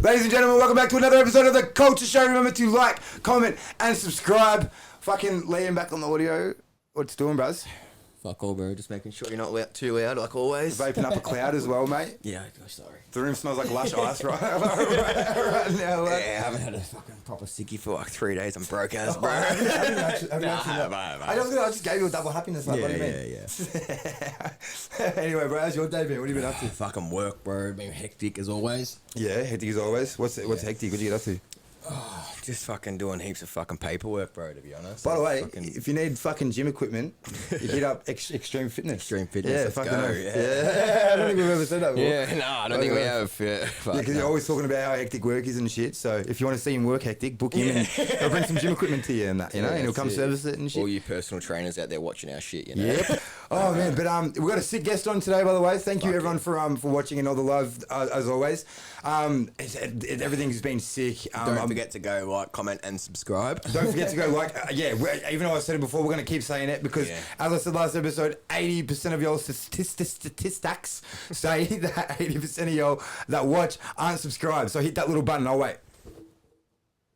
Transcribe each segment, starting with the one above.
Ladies and gentlemen, welcome back to another episode of the Culture Show. Remember to like, comment, and subscribe. Fucking Liam back on the audio. What's doing, bros? Fuck all, bro. Just making sure you're not too loud, like always. Vaping up a cloud as well, mate. Yeah, gosh, sorry. The room smells like lush ice right now. Yeah, I haven't had a fucking proper sickie for like 3 days. I'm broke as, bro. I just gave you a double happiness, like, what do you mean? Yeah. Anyway, bro, how's your day been? What have you been up to? Fucking work, bro. Been hectic as always. Yeah, hectic as always. What's hectic? What do you get up to? Oh, just fucking doing heaps of fucking paperwork, bro, to be honest. By the way, if you need fucking gym equipment, you hit up Extreme Fitness. Extreme Fitness, yeah, let's fucking go. Yeah. I don't think we've ever said that before. Yeah, no, I don't think we have. Yeah, because you're always talking about how hectic work is and shit. So if you want to see him work hectic, book him and he'll bring some gym equipment to you and that, you know, and he'll come service it and shit. All you personal trainers out there watching our shit, you know. Yep. Oh man, but we've got a sick guest on today, by the way. Thank you everyone for watching and all the love as always. Everything's been sick. Don't forget to go like, comment, and subscribe. Don't forget to go like, even though I said it before, we're going to keep saying it because, as I said last episode, 80% of y'all statistics say that 80% of y'all that watch aren't subscribed. So hit that little button. I'll wait.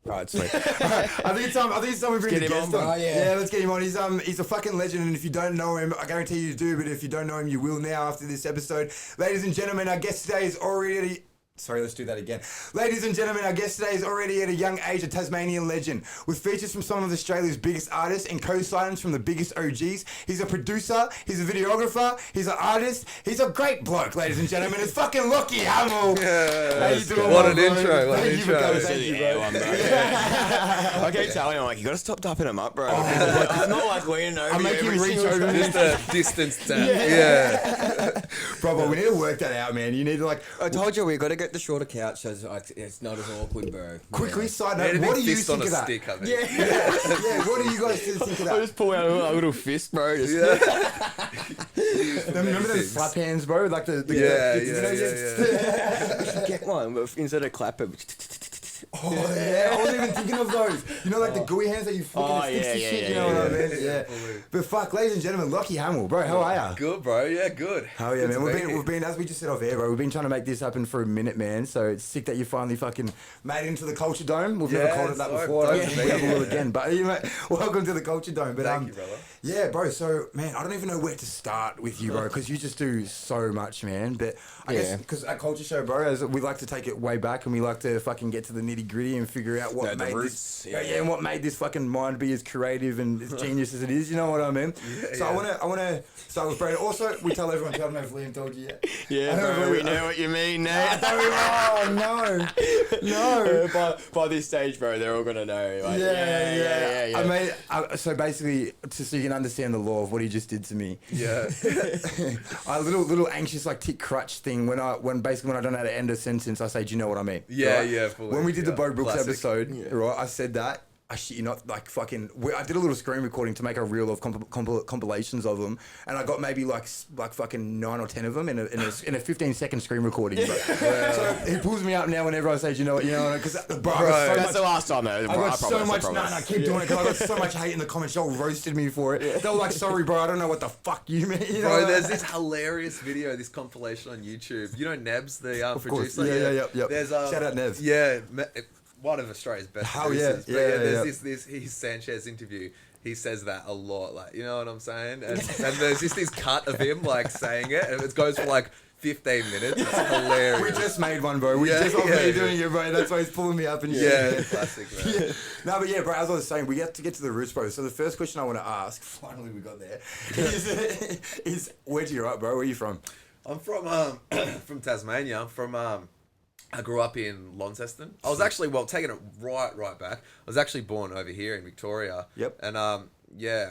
Right, sweet. I think it's time we bring the guest on. Yeah, let's get him on. He's a fucking legend, and if you don't know him, I guarantee you do, but if you don't know him, you will now after this episode. Ladies and gentlemen, our guest today is already... Sorry, let's do that again. Ladies and gentlemen, our guest today is already at a young age a Tasmanian legend, with features from some of Australia's biggest artists and co-signings from the biggest OGs. He's a producer, he's a videographer, he's an artist, he's a great bloke, ladies and gentlemen. It's fucking LACHY HAMILL. Yeah, how you doing, what an intro, Thank you for coming. Thank you, bro. I keep telling him, like, you got to stop tapping him up, bro. It's not like we know. I'm making reach over just a distance tap. Yeah. Bro, we need to work that out, man. You need to like... I told you, we got to get the shorter couch so it's not as awkward, bro. Quickly, side note, what do you think of that? Stick, I think. Yeah, what do you guys think of that? I just pull out a little fist, bro. Remember those flap hands, bro? Like the We should get one, but instead of clap it. Oh yeah, I wasn't even thinking of those. You know, like the gooey hands that you flick and it sticks to shit. You know what I mean? Yeah. But fuck, ladies and gentlemen, LACHY HAMILL, bro. How are ya? Good, bro. Yeah, good. Hell yeah, man. We've been, as we just said off air, bro. We've been trying to make this happen for a minute, man. So it's sick that you finally fucking made it into the Culture Dome. We've never called it that before. I don't think we ever will again. But mate, welcome to the Culture Dome. But thank you, brother. Yeah, bro. So man, I don't even know where to start with you, bro, because you just do so much, man. But I guess because at Culture Show, bro, as we like to take it way back and we like to fucking get to the nitty gritty and figure out what made this, and what made this fucking mind be as creative and as genius as it is. You know what I mean? So I wanna start with Brad. Also, we tell everyone. I don't know if Liam told you yet. Yeah, bro, we know what you mean, Nate. Oh no. By this stage, bro, they're all gonna know. Like, yeah. I mean, so basically, so you can understand the law of what he just did to me. Yeah. A little anxious like tick crutch thing when I don't know how to end a sentence, I say, do you know what I mean? Yeah, right? yeah. Fully. When we did the Bo Brooks Classic. episode, right, I said that. I shit you not, like fucking. I did a little screen recording to make a reel of compilations of them, and I got maybe like fucking 9 or 10 of them in a 15-second screen recording. Bro. So he pulls me up now whenever I say, you know what, because bro, that's the last time though. I got so much. No, I keep doing it because I got so much hate in the comments. Y'all roasted me for it. They were like, sorry, bro, I don't know what the fuck you mean. You know, bro, there's this hilarious video, this compilation on YouTube. You know Nebs, the producer. Yeah. There's shout out Nebs. Yeah. One of Australia's best producers. Yeah. There's this his Sanchez interview. He says that a lot, like, you know what I'm saying? And there's just this cut of him like saying it, and it goes for like 15 minutes. It's hilarious. We just made one, bro. We just doing it, bro. That's why he's pulling me up and shit. Yeah, classic, bro. Yeah. No, but yeah, bro, as I was saying, we have to get to the roots, bro. So the first question I want to ask, finally we got there, is where'd you up, bro? Where are you from? I'm from Tasmania. I grew up in Launceston. I was actually, taking it right back. I was actually born over here in Victoria. Yep. And I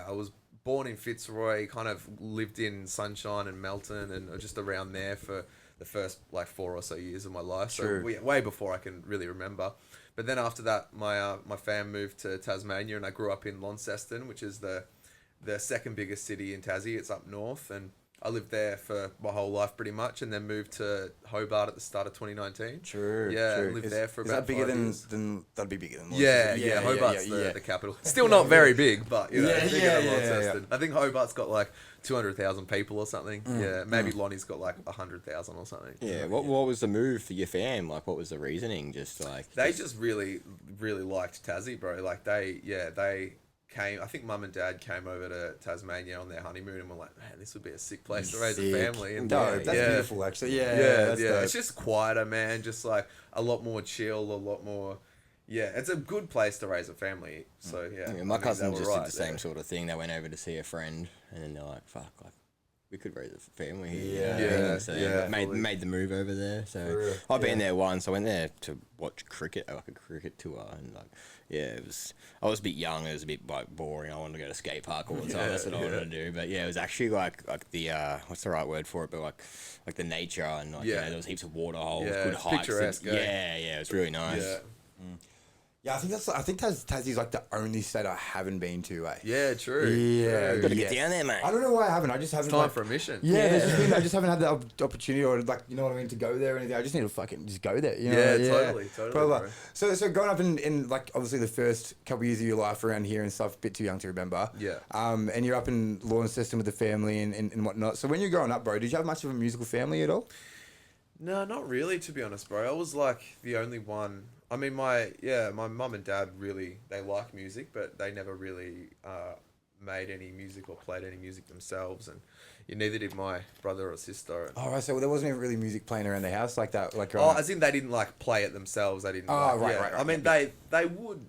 was born in Fitzroy, kind of lived in Sunshine and Melton and just around there for the first like 4 or so years of my life. So way before I can really remember. But then after that, my fam moved to Tasmania and I grew up in Launceston, which is the second biggest city in Tassie. It's up north and I lived there for my whole life pretty much, and then moved to Hobart at the start of 2019. True. Yeah, true. lived there for is about that bigger 5 years. than that'd be bigger than Yeah, Hobart's the capital. Still not very big, but you know, Yeah, bigger yeah, than yeah, Launceston. I think Hobart's got like 200,000 people or something. Yeah, maybe Lonnie's got like 100,000 or something. Yeah. What was the move for your fam? Like, what was the reasoning? Just like They just really liked Tassie, bro. Like they came. I think mum and dad came over to Tasmania on their honeymoon and were like, man, this would be a sick place to raise a family. And Dope. That's beautiful, actually. Yeah, that's dope. It's just quieter, man. Just like a lot more chill, a lot more. Yeah, it's a good place to raise a family. So yeah, my cousin just did the same sort of thing. They went over to see a friend, and then they're like, "Fuck, like we could raise a family here." So made the move over there. So I've been there once. I went there to watch cricket, like a cricket tour, and like it was. I was a bit young. It was a bit like boring. I wanted to go to skate park all the time. That's what I wanted to do. But yeah, it was actually like the what's the right word for it? But like the nature and like you know, there was heaps of water holes, good hikes. Picturesque. It was really nice. Yeah. Yeah, I think Tassie's like the only state I haven't been to, eh? Yeah, true. Yeah, Gotta get down there, mate. I don't know why I haven't. I just haven't. Time for a mission. Yeah, there's just been, I just haven't had the opportunity or like, you know what I mean, to go there or anything. I just need to fucking just go there. You know? Totally. Bro. So growing up in like obviously the first couple of years of your life around here and stuff, a bit too young to remember. Yeah. And you're up in Launceston with the family and whatnot. So when you're growing up, bro, did you have much of a musical family at all? No, not really, to be honest, bro. I was like the only one. I mean, my mum and dad they like music, but they never really made any music or played any music themselves, and neither did my brother or sister. Oh, right. So there wasn't even really music playing around the house like that, like. As in they didn't like play it themselves. They didn't. Right. I mean, they would.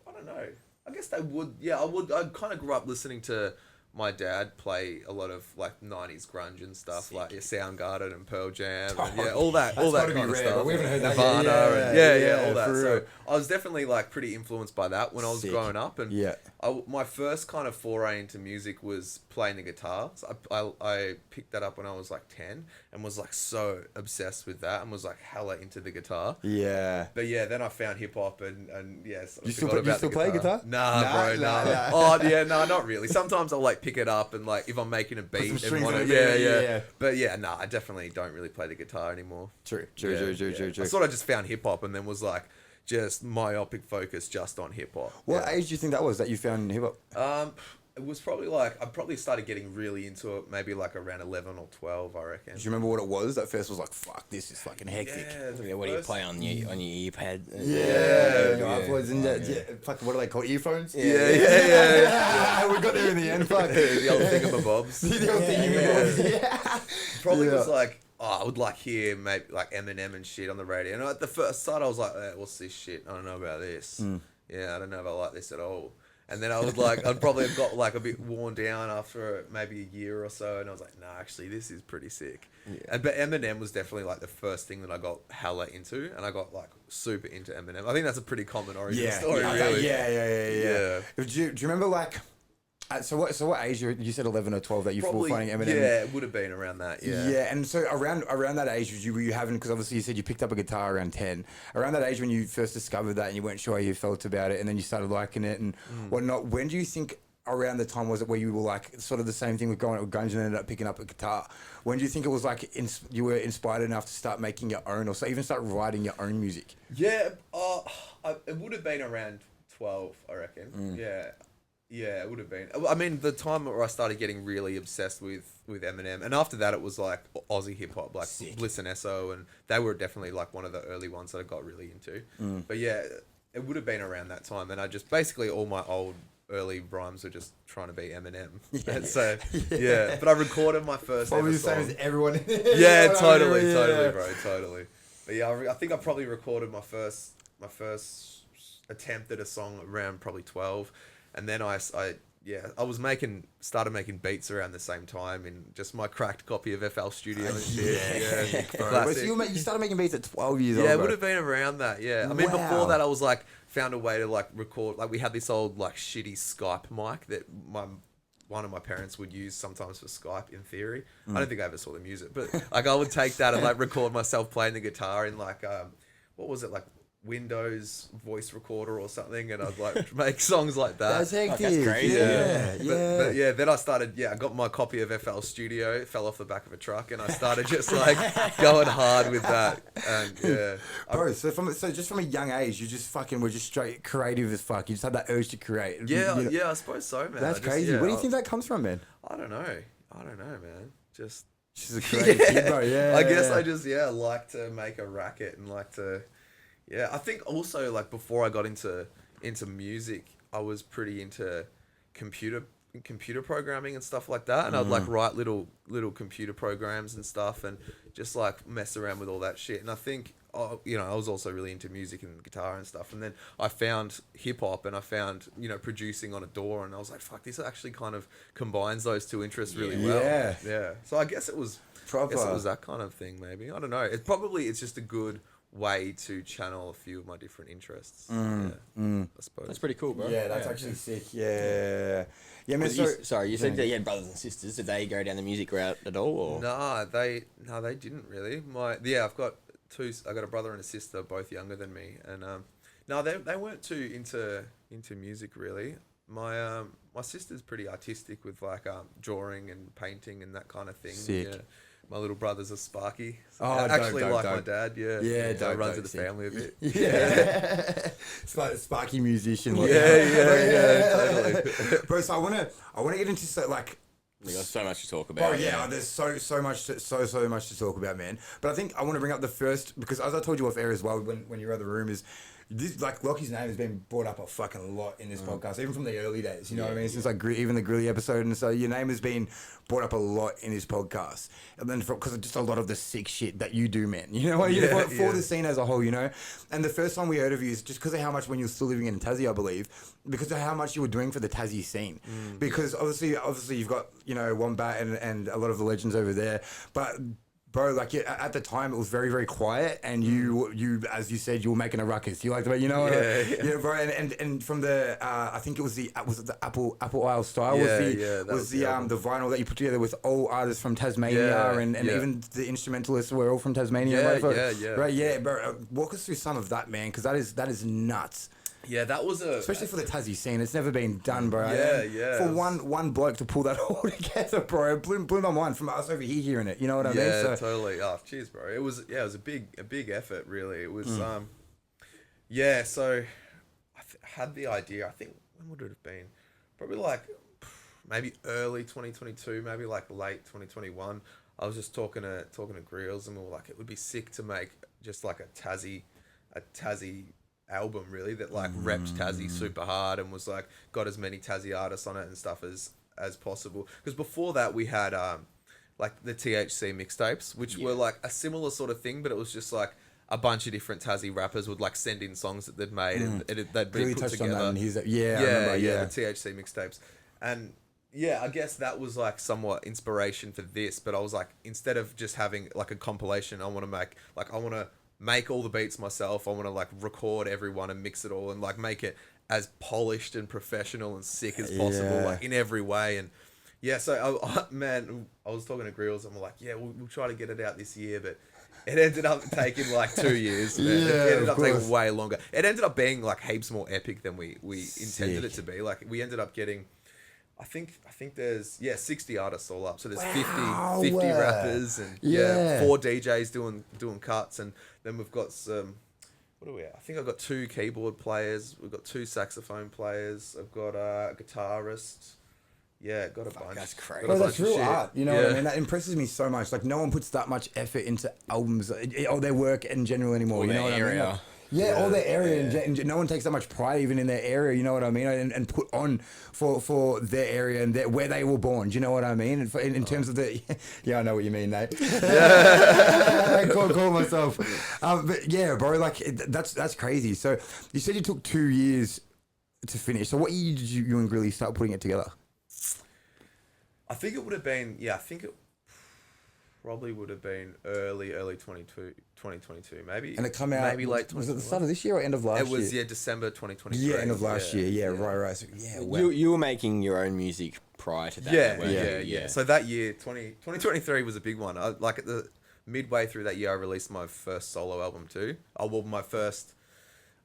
I don't know. I guess they would. Yeah, I would. I kind of grew up listening to my dad play a lot of like 90s grunge and stuff. Sick. Like Soundgarden and Pearl Jam and all that kind of stuff. But we haven't heard that Nirvana all that. So I was definitely like pretty influenced by that when I was growing up, and my first kind of foray into music was playing the guitar. So I picked that up when I was like 10 and was like so obsessed with that and was like hella into the guitar. Yeah. But yeah, then I found hip hop and yes. You still play guitar? Nah, bro. Oh yeah, no, not really. Sometimes I'll like pick it up and like if I'm making a beat and want to, But yeah, no, I definitely don't really play the guitar anymore. True. I sort of just found hip hop and then was like just myopic focus just on hip hop. What age do you think that was that you found hip hop? It was probably like I probably started getting really into it maybe like around 11 or 12, I reckon. Do you remember what it was? That first was like, fuck, this is fucking hectic. What do you play on your earpad? Fuck, what do they call earphones? Yeah. We got there in the end. Fuck. The old thingamabobs. The old thingamabobs. Probably was like, I would like hear maybe like Eminem and shit on the radio. And at the first start, I was like, what's this shit? I don't know about this. Yeah, I don't know if I like this at all. And then I was like, I'd probably have got like a bit worn down after maybe a year or so. And I was like, nah, actually, this is pretty sick. Yeah. But Eminem was definitely like the first thing that I got hella into. And I got like super into Eminem. I think that's a pretty common origin story, really. Yeah. Do you remember like... So what age you said 11 or 12 that you were finding Eminem? Yeah, it would have been around that. Yeah, and so around that age were you having, because obviously you said you picked up a guitar around 10. Around that age when you first discovered that and you weren't sure how you felt about it, and then you started liking it and whatnot. When do you think around the time was it where you were like sort of the same thing with going with grunge and ended up picking up a guitar? When do you think it was like you were inspired enough to start making your own, or so even start writing your own music? Yeah, it would have been around 12, I reckon. Yeah, it would have been. I mean, the time where I started getting really obsessed with Eminem, and after that it was like Aussie hip hop, like Bliss and Esso, and they were definitely like one of the early ones that I got really into. But yeah, it would have been around that time, and I just basically all my old early rhymes were just trying to be Eminem. But I recorded my first. Probably the same as everyone. Totally, bro. But yeah, I think I probably recorded my first attempt at a song around probably 12. And then I started making beats around the same time in just my cracked copy of FL Studio and shit. So you started making beats at 12 years old, Yeah, it would have been around that, I mean, before that I was like, found a way to like record, like we had this old like shitty Skype mic that one of my parents would use sometimes for Skype in theory. I don't think I ever saw them use it, but like I would take that and like record myself playing the guitar in like, what was it, like Windows voice recorder or something, and I'd like make songs like that. That's hectic. That's crazy. But yeah, then I started. Yeah, I got my copy of FL Studio. It fell off the back of a truck, and I started just like going hard with that. And yeah, bro. So just from a young age, you just fucking were just straight creative as fuck. You just had that urge to create. Yeah, you know? yeah, I suppose so, man. That's crazy. Where do you think that comes from, man? I don't know, man. Just a creative kid, bro. Yeah. I guess I just like to make a racket and like to. Yeah, I think also like before I got into music, I was pretty into computer programming and stuff like that, and I'd like write little computer programs and stuff, and just like mess around with all that shit. And I think I was also really into music and guitar and stuff, and then I found hip hop, and I found producing on a DAW, and I was like, fuck, this actually kind of combines those two interests really well. Yeah. So I guess it was proper. I guess it was that kind of thing, maybe. I don't know. It's just a good way to channel a few of my different interests. I suppose that's pretty cool, bro. Yeah, that's actually sick. Yeah, man. You said that you had brothers and sisters. Did they go down the music route at all? Or? Nah, they didn't really. I've got two. I got a brother and a sister, both younger than me, and they weren't too into music really. My sister's pretty artistic with like drawing and painting and that kind of thing. Sick. Yeah. My little brother's a Sparky. So actually, dope. My dad. Yeah. Runs in the family a bit. Yeah. Sparky musician. Totally. Bro, so I wanna get into we got so much to talk about. Oh yeah, there's so much to talk about, man. But I think I want to bring up the first, because as I told you off air as well when you were in the room, is this, like, Locky's name has been brought up a fucking lot in this podcast, even from the early days. You know what I mean? Since like even the Grilly episode, and so your name has been brought up a lot in this podcast, and then because of just a lot of the sick shit that you do, man. You know what? For the scene as a whole, you know. And the first time we heard of you is just because of how much, when you were still living in Tassie, I believe, because of how much you were doing for the Tassie scene. Because obviously you've got Wombat and a lot of the legends over there, but. Bro, like at the time, it was very, very quiet, and you, as you said, you were making a ruckus. You liked it, yeah, bro. And from the, I think it was the Apple Isle style was the vinyl that you put together with all artists from Tasmania, and even the instrumentalists were all from Tasmania. Right, bro. Walk us through some of that, man, because that is nuts. Yeah, that was especially for the Tassie scene. It's never been done, bro. Yeah. For one bloke to pull that all together, bro, it blew my mind from us over here hearing it. You know what I mean? Yeah, totally. Oh, cheers, bro. It was a big effort, really. It was So I had the idea. I think when would it have been? Probably like maybe early 2022, maybe like late 2021. I was just talking to Grills, and we were like, it would be sick to make just like a Tassie album, really, that like repped Tassie super hard and was like got as many Tassie artists on it and stuff as possible. Because before that we had like the THC mixtapes, which were like a similar sort of thing, but it was just like a bunch of different Tassie rappers would like send in songs that they'd made and they'd be really put together. On that, the THC mixtapes. And I guess that was like somewhat inspiration for this, but I was like, instead of just having like a compilation, I want to make all the beats myself. I want to like record everyone and mix it all and like make it as polished and professional and sick as possible, like in every way. And so I was talking to Grills, and we're like, we'll try to get it out this year, but it ended up taking like 2 years. Man. It ended up taking way longer. It ended up being like heaps more epic than we intended it to be. Like we ended up getting, I think there's 60 artists all up. So there's 50 rappers and 4 DJs doing cuts, and then we've got some. What do we have? I think I've got 2 keyboard players. We've got 2 saxophone players. I've got a guitarist. Yeah, got a bunch. That's crazy. Bro, that's real art. You know what I mean? That impresses me so much. Like no one puts that much effort into albums or their work in general anymore. You know what I mean? Like, all their area, and no one takes that much pride even in their area, you know what I mean, and put on for their area and where they were born, do you know what I mean? And in terms of the, I know what you mean, Nate. I call myself. But yeah, bro, like that's crazy. So you said you took 2 years to finish. So what year did you and Grilly start putting it together? I think it would have been, it probably would have been early 2022, maybe. And it come out maybe late. Was it the start of this year or end of last year? It was December 2023. Yeah, end of last year. Yeah, right. So, you were making your own music prior to that. Yeah. So that year, 2023 was a big one. Like at the midway through that year, I released my first solo album too. My first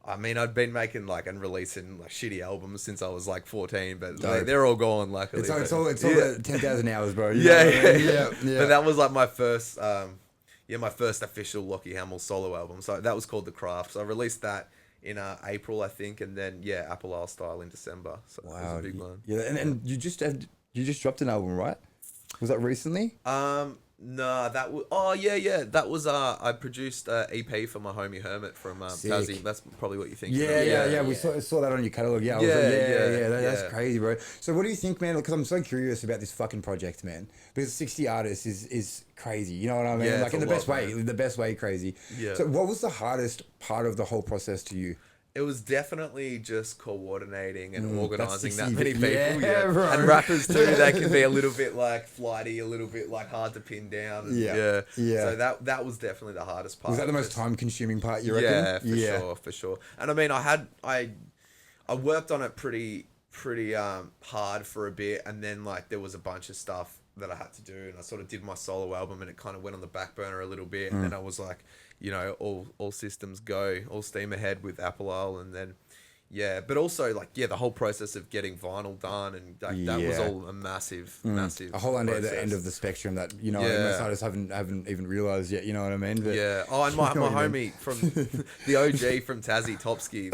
I mean, I'd been making like and releasing like shitty albums since I was like 14, but they're all gone. Luckily, it's all the 10,000 hours, bro. Yeah. But that was like my first, my first official Lochy Hamill solo album. So that was called The Craft. So I released that in April, I think, and then Apple Isle Style in December. So it was a big one. Yeah, and you just dropped an album, right? Was that recently? No, that was that was I produced a EP for my homie Hermit from Tassie. That's probably what you think. Yeah. We saw that on your catalog. That's crazy, bro. So what do you think, man? Because I'm so curious about this fucking project, man. Because 60 artists is crazy. You know what I mean? Yeah, like in the best way, crazy. Yeah. So what was the hardest part of the whole process to you? It was definitely just coordinating and organising that many people. Right. And rappers too, they can be a little bit like flighty, a little bit like hard to pin down. And So that was definitely the hardest part. Was that the most time consuming part, you reckon? Yeah, for sure. And I mean, I worked on it pretty hard for a bit, and then like there was a bunch of stuff that I had to do, and I sort of did my solo album, and it kind of went on the back burner a little bit, and then I was like, all systems go, all steam ahead with Apple Isle, and then but also like the whole process of getting vinyl done, and like, that was all a massive a whole under the end of the spectrum that most artists haven't even realized yet. You know what I mean? But, and my homie from the OG from Tassie, Topsky,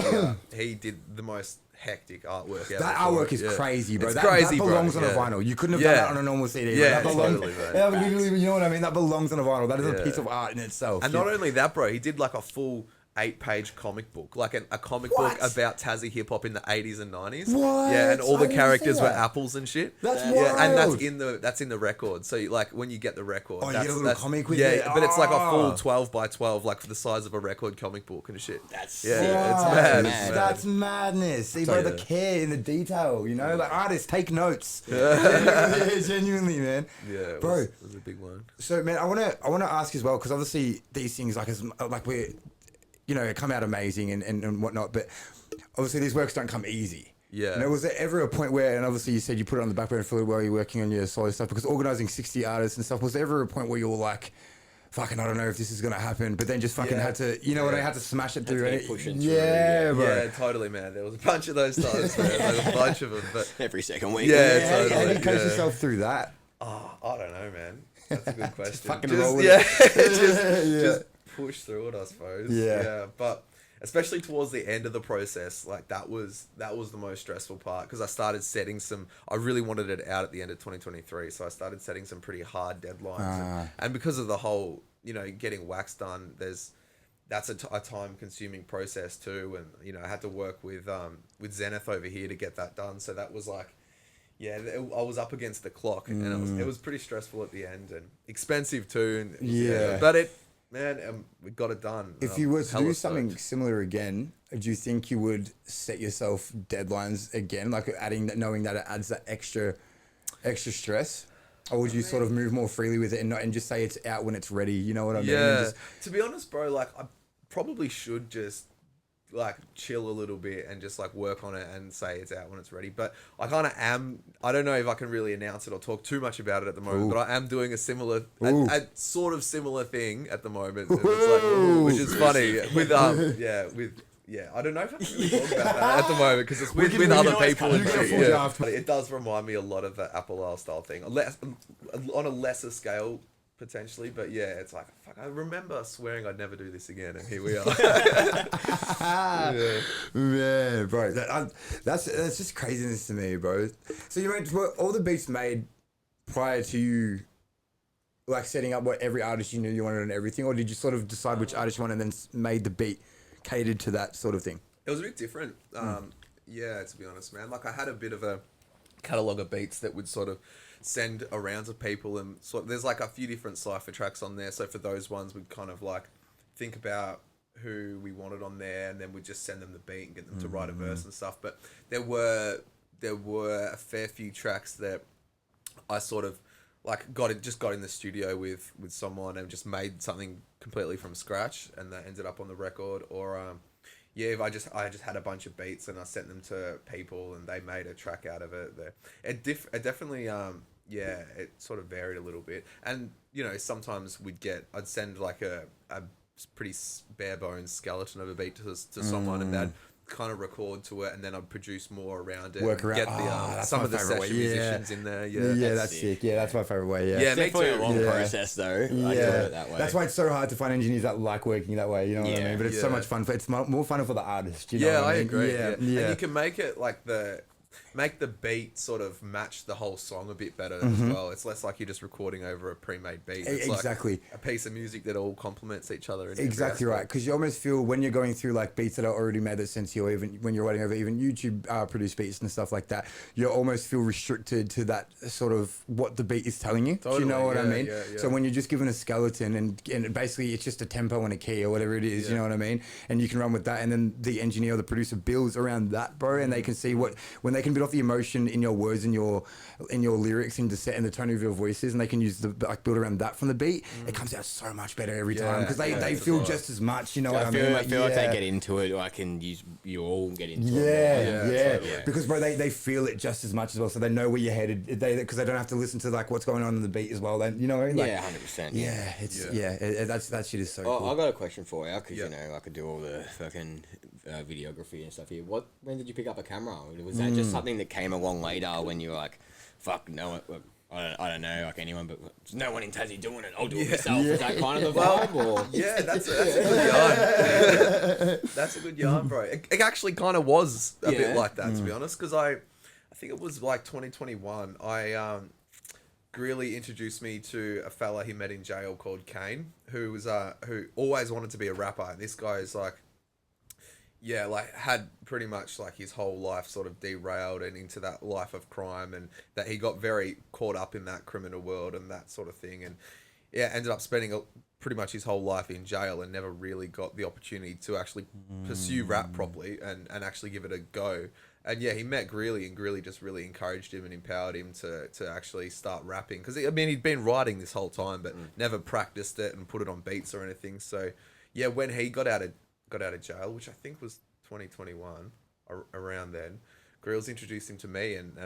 he did the most hectic artwork ever. That artwork is crazy, bro. It's that crazy, belongs bro. on a vinyl. You couldn't have done that on a normal CD. Yeah, that belongs, totally, you know what I mean? That belongs on a vinyl. That is a piece of art in itself. And not only that, bro, he did like a full 8-page comic book, like a comic book about Tassie hip hop in the 80s and 90s. What? Yeah, and all the characters were apples and shit. That's wild. And that's in the record. So like when you get the record, you get a little comic with it. But it's like a full 12 by 12, like for the size of a record comic book and shit. That's it's mad. That's madness. See, bro, the care in the detail, like artists take notes. Genuinely, man. Yeah, bro, it was a big one. So, man, I wanna ask as well, because obviously these things we're come out amazing and whatnot, but obviously these works don't come easy. Yeah. Was there ever a point where, and obviously you said you put it on the back burner for a little while you're working on your solo stuff, because organising 60 artists and stuff, was there ever a point where you were like, fucking, I don't know if this is going to happen, but then just fucking had to, I had to smash it through it. Through, bro. Yeah, totally, man. There was a bunch of those times, man. There was a bunch of them, but every second week. Yeah, totally. How do you coach yourself through that? Oh, I don't know, man. That's a good question. Just fucking roll with it. Just push through it, I suppose. Yeah, but especially towards the end of the process, like that was the most stressful part, because I started setting I really wanted it out at the end of 2023, so I started setting some pretty hard deadlines, and because of the whole getting wax done, that's a time consuming process too, and I had to work with Zenith over here to get that done, so that was like I was up against the clock, and it was pretty stressful at the end, and expensive too, and but we got it done. If you were to do something similar again, do you think you would set yourself deadlines again, like knowing that it adds that extra stress? Or would you sort of move more freely with it and just say it's out when it's ready? You know what I mean? Yeah. To be honest, bro, like I probably should just like chill a little bit and just like work on it and say it's out when it's ready. But I kind of am. I don't know if I can really announce it or talk too much about it at the moment. But I am doing a sort of similar thing at the moment. And it's like, which is funny with I don't know if I can really talk about that at the moment, because it's with other people and shit. But it does remind me a lot of the Apple Isle style thing, on a lesser scale potentially, but it's like, fuck, I remember swearing I'd never do this again, and here we are. Man, bro, that's just craziness to me, bro. So were all the beats made prior to you like setting up what every artist you knew you wanted and everything, or did you sort of decide which artist you wanted and then made the beat catered to that sort of thing? It was a bit different. To be honest, man. Like I had a bit of a catalogue of beats that would sort of send around to people, and there's like a few different cypher tracks on there. So for those ones, we'd kind of like think about who we wanted on there, and then we'd just send them the beat and get them to write a verse and stuff. But there were a fair few tracks that I sort of like got in the studio with someone and just made something completely from scratch, and that ended up on the record. Or if I just had a bunch of beats and I sent them to people and they made a track out of it. It definitely it sort of varied a little bit. And sometimes I'd send like a pretty bare bones skeleton of a beat to someone, and they'd kind of record to it, and then I'd produce more around it. Work around. Get the some of the session musicians in there. Yeah, that's sick. Yeah, that's my favorite way. Yeah, yeah, me Definitely too. a long process though. Yeah, I do it that way. that's why it's so hard to find engineers that like working that way. You know what I mean? But it's so much fun. It's more fun for the artist. You know what I mean? agree. Yeah. And you can make it like make the beat sort of match the whole song a bit better as well. It's less like you're just recording over a pre-made beat. It's exactly. like a piece of music that all complements each other. Exactly right. Because you almost feel when you're going through like beats that are already made that sense to you, or even when you're writing over even YouTube produced beats and stuff like that, you almost feel restricted to that sort of what the beat is telling you. Totally. Do you know what I mean? Yeah. So when you're just given a skeleton and basically it's just a tempo and a key or whatever it is, you know what I mean? And you can run with that, and then the engineer or the producer builds around that, bro, and they can see when they can build off the emotion in your words and your lyrics and the set and the tone of your voices, and they can use build around that from the beat. It comes out so much better every time because they feel just as much. You know what I mean? I feel like they get into it, or I can use you all get into it. Yeah. Because bro, they feel it just as much as well, so they know where you're headed. Because they don't have to listen to like what's going on in the beat as well. Then you know, like, 100%. That shit is so cool. I got a question for you, because you know I could do all the fucking videography and stuff here. When did you pick up a camera? Was that just something that came along later when you were like, fuck no, I don't know, like anyone, but there's no one in Tassie doing it. I'll do it myself. Is that kind of the vibe? Or? Yeah, that's a good yarn. That's a good yarn, bro. It actually kind of was a bit like that, to be honest, because I think it was like 2021. Greeley introduced me to a fella he met in jail called Kane, who always wanted to be a rapper. And this guy is like, had pretty much like his whole life sort of derailed and into that life of crime, and that he got very caught up in that criminal world and that sort of thing. And ended up spending pretty much his whole life in jail and never really got the opportunity to actually pursue rap properly and actually give it a go. And he met Greeley, and Greeley just really encouraged him and empowered him to actually start rapping. Because, he'd been writing this whole time, but never practiced it and put it on beats or anything. So, when he got out of jail, which I think was 2021, around then, Greel's introduced him to me, and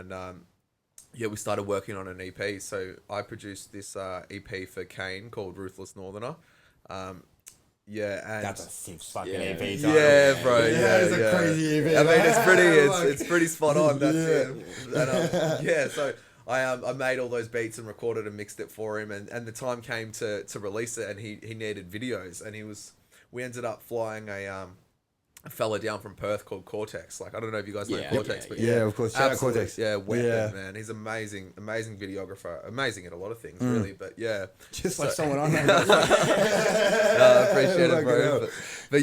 we started working on an EP. So I produced this EP for Kane called Ruthless Northerner. And that's a sick fucking EP. Yeah, bro. It's a crazy EP. I mean, it's pretty spot on. That's it. And, so I made all those beats and recorded and mixed it for him, and the time came to release it, and he needed videos, and we ended up flying a fella down from Perth called Cortex. Like, I don't know if you guys know Cortex, but of course. Shout out Cortex. Weapon, man. He's amazing videographer. Amazing at a lot of things, really. But just like someone on there. I appreciate it, bro. But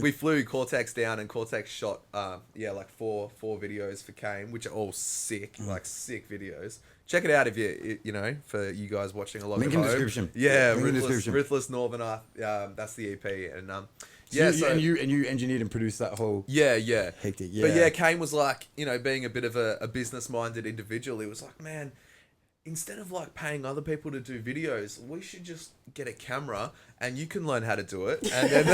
we flew Cortex down, and Cortex shot like four videos for Kane, which are all sick, like sick videos. Check it out if you know, for you guys watching along. Link in the description. Yeah, Ruthless Northerner. That's the EP, and and you engineered and produced that whole hectic. But Kane was like, being a bit of a business minded individual, he was like, man, instead of like paying other people to do videos, we should just get a camera and you can learn how to do it. And then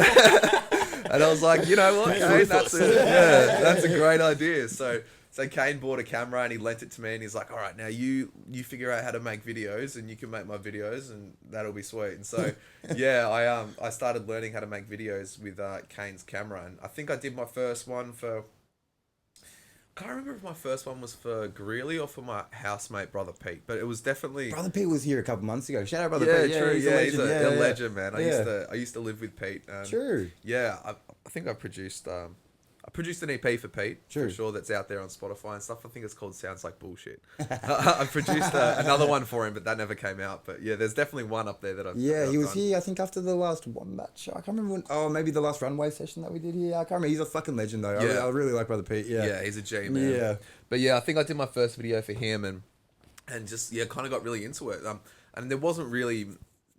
and I was like, you know what, Kane, that's a great idea. So Kane bought a camera and he lent it to me, and he's like, all right, now you figure out how to make videos, and you can make my videos, and that'll be sweet. And so, I started learning how to make videos with Kane's camera. And I think I did my first one I can't remember if my first one was for Greeley or for my housemate, Brother Pete, but it was definitely... Brother Pete was here a couple months ago. Shout out Brother Pete. Yeah, true. He's a legend, man. I used to live with Pete. True. Yeah, I think I produced an EP for Pete, for sure, that's out there on Spotify and stuff. I think it's called Sounds Like Bullshit. I produced another one for him, but that never came out. But there's definitely one up there that I've he was here, I think, after the last Wombat show. I can't remember maybe the last Runway session that we did here. I can't remember. He's a fucking legend, though. I really like Brother Pete. Yeah, he's a G, man. Yeah. But I think I did my first video for him, and just, kind of got really into it. And there wasn't really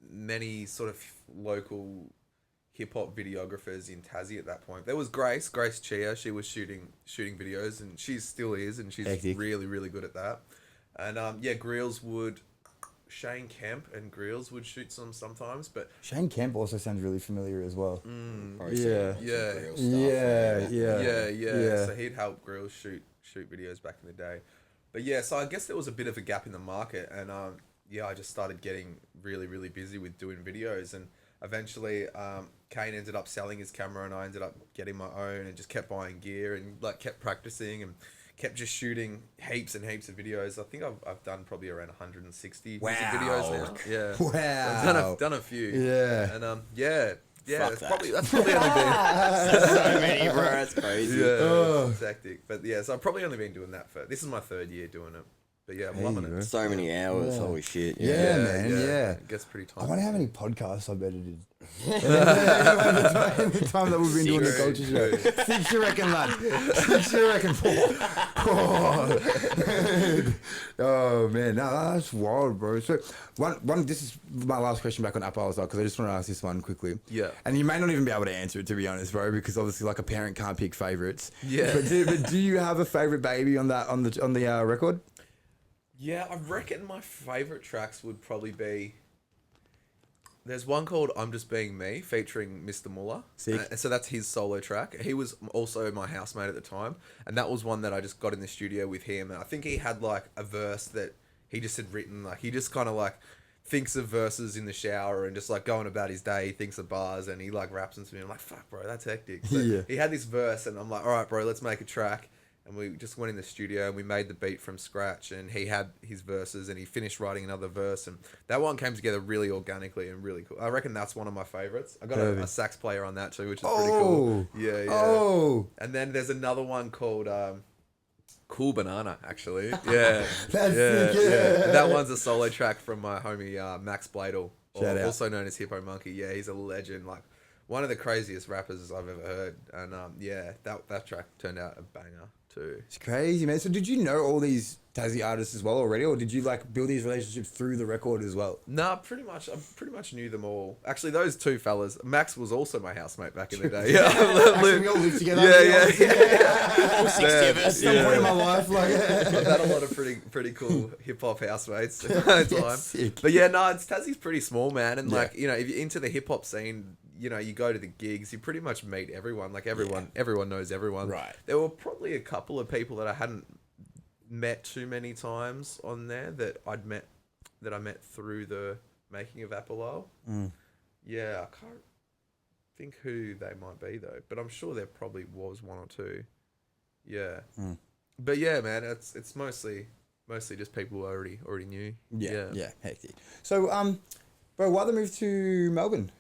many sort of local hip-hop videographers in Tassie at that point. There was Grace Chia. She was shooting videos, and she still is, and she's really, really good at that. And Shane Kemp and Greels would shoot sometimes, but Shane Kemp also sounds really familiar as well. Yeah. So he'd help Greels shoot videos back in the day. But so I guess there was a bit of a gap in the market, and I just started getting really, really busy with doing videos. And eventually, Kane ended up selling his camera, and I ended up getting my own, and just kept buying gear and like kept practicing and kept just shooting heaps and heaps of videos. I think I've done probably around 160 music videos now. Yeah. Wow. I've done a few. Yeah. And yeah, Fuck that's probably only been So many, bro. That's crazy. it's hectic. But yeah, so I've probably only been doing that for this is my 3rd year doing it. But yeah, I'm loving it. So many hours. Holy shit. Yeah, man. Yeah. It gets pretty I time. wonder how many podcasts I've edited. the time that we've been doing the culture show. 6, you reckon, lad? 6, you reckon? Oh man, no, that's wild, bro. So one. This is my last question back on upto as well, because I just want to ask this one quickly. Yeah. And you may not even be able to answer it, to be honest, bro, because obviously, like, a parent can't pick favorites. Yeah. But do you have a favorite baby on the record? Yeah, I reckon my favorite tracks would probably be. There's one called "I'm Just Being Me" featuring Mr. Muller. Sick. And so that's his solo track. He was also my housemate at the time, and that was one that I just got in the studio with him. And I think he had like a verse that he just had written. Like he just kind of like thinks of verses in the shower and just like going about his day. He thinks of bars and he like raps into me. I'm like, fuck, bro, that's hectic. So Yeah. he had this verse, and I'm like, all right, bro, let's make a track. And we just went in the studio and we made the beat from scratch, and he had his verses and he finished writing another verse, and that one came together really organically and really cool. I reckon that's one of my favorites. I got a sax player on that too, which is pretty cool. Yeah, yeah. Oh. And then there's another one called Cool Banana, actually. Yeah. That's yeah, sick, yeah. That one's a solo track from my homie Max Bladel, Shout out. also known as Hippo Monkey. Yeah, he's a legend. Like one of the craziest rappers I've ever heard. And yeah, that track turned out a banger too. It's crazy, man. So did you know all these Tassie artists as well already, or did you like build these relationships through the record as well? Nah, pretty much. I pretty much knew them all. Actually, those two fellas. Max was also my housemate back in the day. Yeah, Actually, we all lived together. All 60 of At us. some point in my life, like. I've had a lot of pretty cool hip hop housemates at the time. Sick. But yeah, no, Tassie's pretty small, man. And Yeah. like, you know, if you're into the hip hop scene, you know, you go to the gigs, you pretty much meet everyone. Like everyone knows everyone. Right. There were probably a couple of people that I hadn't met too many times on there that I met through the making of Apollo. Yeah, I can't think who they might be though, but I'm sure there probably was one or two. Yeah. But yeah, man, it's mostly just people I already knew. Yeah, hectic. So, bro, why the move to Melbourne?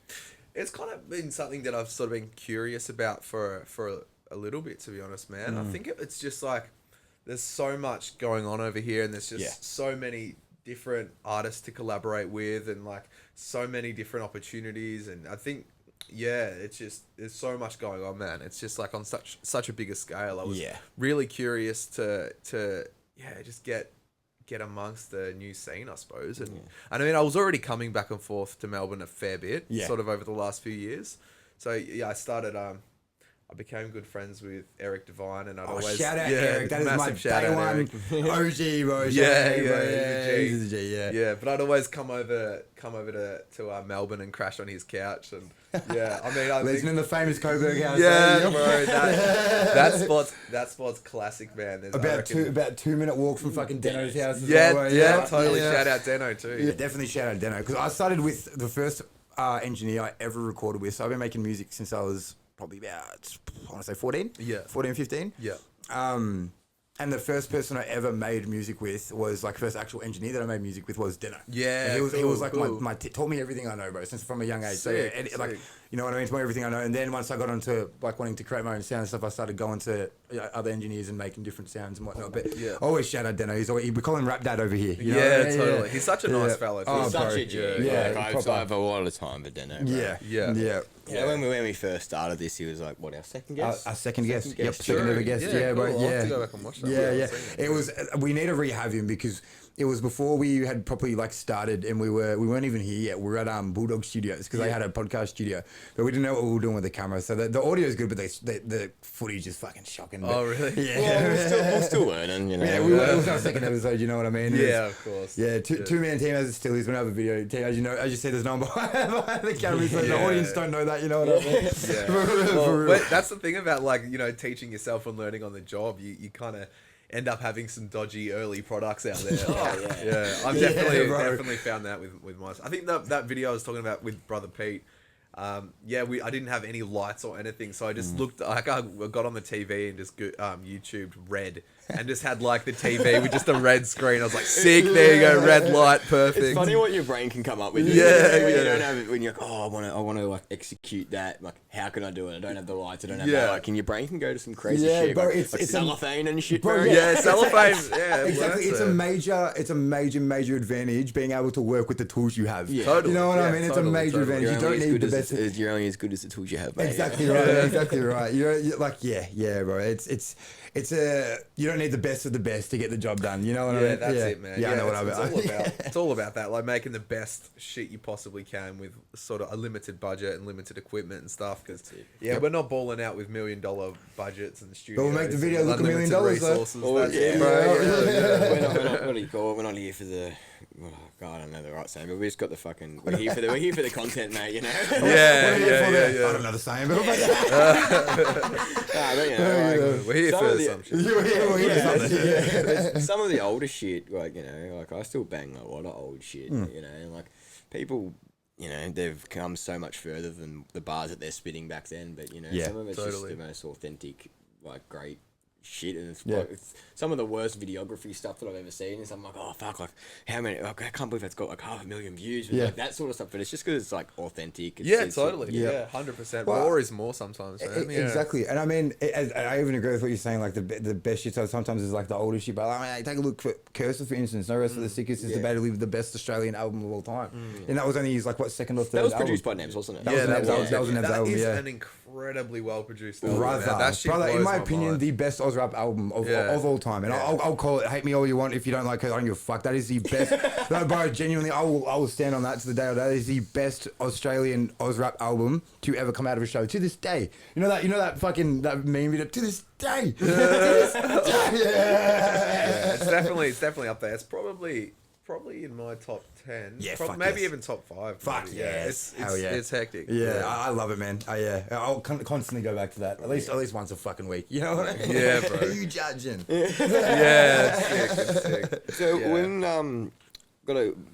It's kind of been something that I've sort of been curious about for a little bit, to be honest, man. I think it's just like there's so much going on over here, and there's just so many different artists to collaborate with, and like so many different opportunities. And I think, yeah, it's just there's so much going on, man. It's just like on such a bigger scale. I was really curious to just get amongst the new scene, I suppose. And I mean, I was already coming back and forth to Melbourne a fair bit, sort of over the last few years. So yeah, I started. I became good friends with Eric Devine, and I'd always shout out Eric. That is my day one OG, bro. He's a G, yeah. But I'd always come over to Melbourne and crash on his couch, and yeah, I mean, Living in the famous Coburg house. Yeah, bro, that spot's classic, man. There's, about 2-minute walk from fucking Deno's house. Totally. Shout out Deno too. Yeah, definitely shout out Deno, because I started with the first engineer I ever recorded with. So I've been making music since I was probably about, I want to say 14? Yeah. 14, 15? Yeah. And the first person I ever made music with was like first actual engineer that I made music with was Deno. Yeah. And he was like taught me everything I know, bro, since from a young age. Sick, so like, you know what I mean? Taught me everything I know. And then once I got onto like wanting to create my own sound and stuff, I started going to other engineers and making different sounds and whatnot. But always shout out Deno. We call him Rap Dad over here. You know? Totally. He's such a nice fella. Too. He's such a G. Yeah, I have a lot of time for Deno. Yeah. Yeah, when we first started this, he was like, what, our second guest? Our second guest. Yep, Sure. second ever guest. Yeah, cool. bro. I'll Yeah. have to go back and watch that. Yeah. It was. We need to rehab him because it was before we had properly like started, and we weren't even here yet. We were at Bulldog Studios because they had a podcast studio, but we didn't know what we were doing with the camera. So the audio is good, but the footage is fucking shocking. But, Oh, really? Yeah. Well, we're still learning, you know. Yeah, it was our second episode. You know what I mean? Yeah, of course. Yeah, two-man team as it still is. We have a video team, as you see. There's no one behind the camera, so the audience don't know that. You know what I mean? Well, that's the thing about like, you know, teaching yourself and learning on the job. You kind of end up having some dodgy early products out there. I've definitely found that with my. I think that video I was talking about with Brother Pete. I didn't have any lights or anything, so I just looked, like, I got on the TV and just YouTubed Red, and just had like the TV with just a red screen. I was like, sick, there you go, red light, perfect. It's funny what your brain can come up with. Yeah, when you don't have it, when you're like, oh, I want to like execute that. Like, how can I do it? I don't have the lights. I don't have that. Like, and your brain can go to some crazy shit. Bro, like, it's cellophane and shit, bro. bro. Yeah, cellophane. Yeah, exactly. It's a major advantage being able to work with the tools you have. Yeah. Totally. You know what I mean? It's Totally, a major totally. advantage. You don't need the best. You're only as good as the tools you have, mate. Exactly right. Exactly right. You're like, yeah, bro. It's you don't need the best of the best to get the job done. You know what I mean? Yeah, that's it, man. Yeah, I know what I it's mean. all about. It's all about that, like making the best shit you possibly can with sort of a limited budget and limited equipment and stuff. Because we're not balling out with $1 million budgets and studios. But we'll make the video look $1 million, though. Resources. Oh, That's yeah, it, bro. Yeah. We're not, what do you call it? We're not here for the. Oh, God, I don't know the right saying, but we just got the fucking. We're here for the content, mate. You know. Yeah. I don't know the saying, but We're here for some shit. Some of the older shit, like, you know, like I still bang a lot of old shit, you know, and like people, you know, they've come so much further than the bars that they're spitting back then, but you know, some of it's just the most authentic, like, great shit, and it's some of the worst videography stuff that I've ever seen, and I'm like, oh fuck, like how many, like, I can't believe it's got like 500,000 views, like that sort of stuff, but it's just because it's like authentic. It's, Totally. 100%. Well, more is more sometimes, man. Exactly. And I mean, I even agree with what you're saying, like the best shit sometimes is like the older shit, but I mean, take a look for Cursor, for instance. No Rest of the Sickest is debatably the best Australian album of all time, and that was only his like second or third. That was album. produced by Nebs, wasn't it? That was Neb's album. That is Yeah, an incredibly well produced album. Brother, in my opinion, mind. the best Oz rap album of all time. And I'll call it, hate me all you want if you don't like it. I don't give a fuck. That is the best. No, bro, genuinely, I will stand on that to the day of that. Is the best Australian Oz rap album to ever come out of a show to this day. You know that fucking that meme video to this day. To this day. Yeah, it's definitely up there. It's probably in my top 10. Yeah, maybe even top 5. Fuck maybe. yes. It's hectic. Yeah, I love it, man. I'll constantly go back to that. At least once a fucking week. You know what I mean? Yeah, bro. Who you judging? It's sick. So when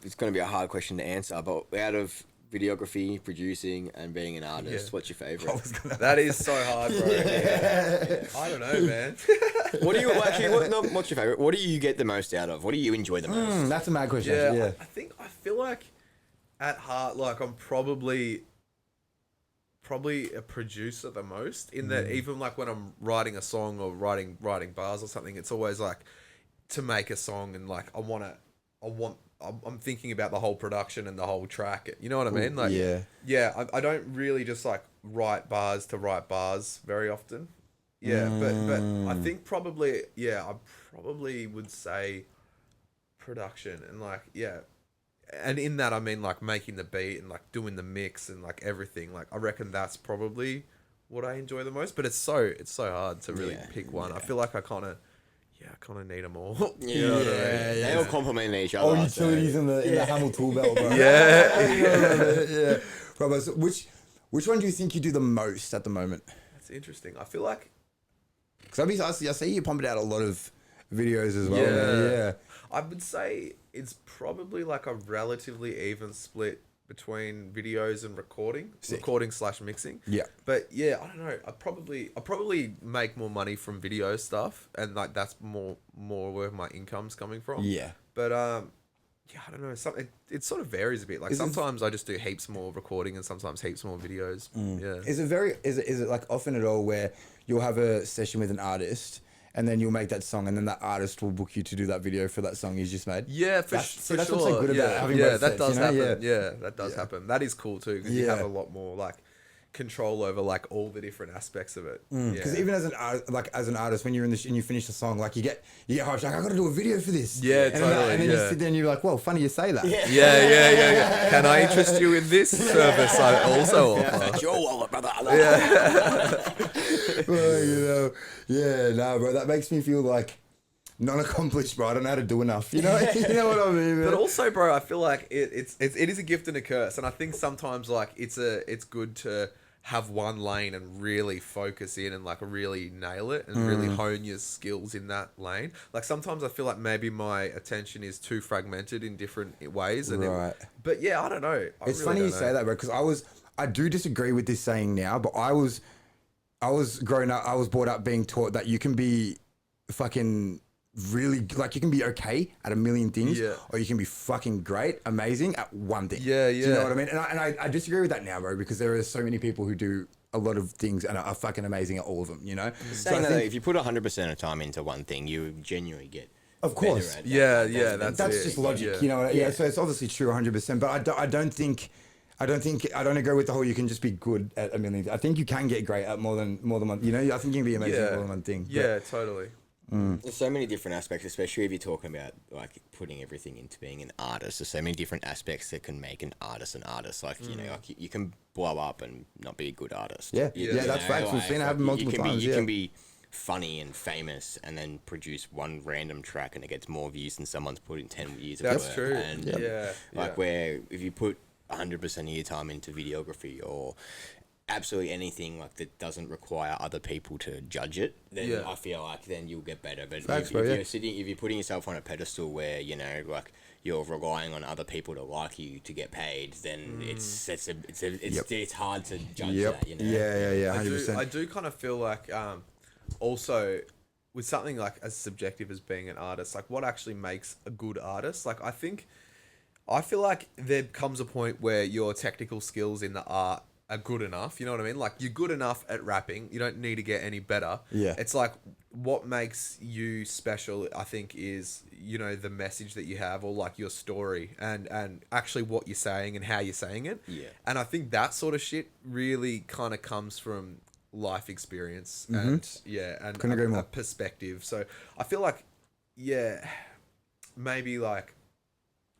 it's gonna be a hard question to answer, but out of videography, producing, and being an artist, what's your favorite? That is so hard, bro. I don't know, man. What do you what's your favorite? What do you get the most out of? What do you enjoy the most? That's a mad question. Yeah, I feel like at heart, like I'm probably a producer the most, in that even like when I'm writing a song or writing bars or something, it's always like to make a song, and like I'm thinking about the whole production and the whole track. You know what I mean? Like, I don't really just like write bars to write bars very often. Yeah, but I think probably, I probably would say production, and like, and in that I mean like making the beat and like doing the mix and like everything. Like I reckon that's probably what I enjoy the most. But it's so hard to really pick one. I feel like I kind of need them all. They all complement each other. All utilities in the Hamill tool belt, bro. Yeah. Bro, so which one do you think you do the most at the moment? That's interesting. I feel like, because I see you pumping out a lot of videos as well. Yeah. I would say it's probably like a relatively even split between videos and recording / mixing. Yeah. But I don't know. I probably make more money from video stuff, and like that's more where my income's coming from. Yeah. But I don't know. It sort of varies a bit. Like sometimes I just do heaps more recording, and sometimes heaps more videos. Yeah. Is it like often at all where you'll have a session with an artist, and then you'll make that song, and then that artist will book you to do that video for that song you just made? Yeah, for sure. That's what's so good about having both that sets, does you know? happen. Yeah, that does happen. That is cool too, because you have a lot more like control over like all the different aspects of it. Because even as an artist, when you're and you finish the song, like you get hyped, like I got to do a video for this. Yeah, totally. And then you sit there and you're like, well, funny you say that. Yeah. Can I interest you in this service? I also offer. That's your wallet, brother. Well, bro, that makes me feel like non-accomplished, bro. I don't know how to do enough. You know what I mean, man? But also, bro, I feel like it is a gift and a curse, and I think sometimes like it's good to have one lane and really focus in and like really nail it and really hone your skills in that lane. Like sometimes I feel like maybe my attention is too fragmented in different ways, and but I don't know. It's funny you say that, bro, because I do disagree with this saying now, but I was growing up, I was brought up being taught that you can be fucking really, like, you can be okay at a million things, or you can be fucking great, amazing at one thing. Yeah, yeah. Do you know what I mean? And I disagree with that now, bro, because there are so many people who do a lot of things and are fucking amazing at all of them, you know? Saying that if you put 100% of time into one thing, you genuinely get of course. At that. That's just logic, you know? Yeah. So it's obviously true 100%, but I don't agree with the whole you can just be good at a million. I think you can get great at more than one, you know? I think you can be amazing at more than one thing. Yeah, totally. There's so many different aspects, especially if you're talking about like putting everything into being an artist. There's so many different aspects that can make an artist an artist. Like, you know, like you can blow up and not be a good artist. Yeah, that's facts. We've seen it happen multiple times. You can be funny and famous and then produce one random track and it gets more views than someone's put in 10 years of work. That's true. And where if you put 100% of your time into videography or absolutely anything like that doesn't require other people to judge it, then I feel like then you'll get better. But if you're putting yourself on a pedestal where, you know, like you're relying on other people to like you to get paid, then it's hard to judge that, you know. Yeah, 100%. I do kind of feel like also with something like as subjective as being an artist, like what actually makes a good artist, like I feel like there comes a point where your technical skills in the art are good enough, you know what I mean? Like you're good enough at rapping, you don't need to get any better. Yeah. It's like what makes you special, I think, is, you know, the message that you have or like your story and actually what you're saying and how you're saying it. Yeah. And I think that sort of shit really kind of comes from life experience and a perspective. So I feel like, maybe like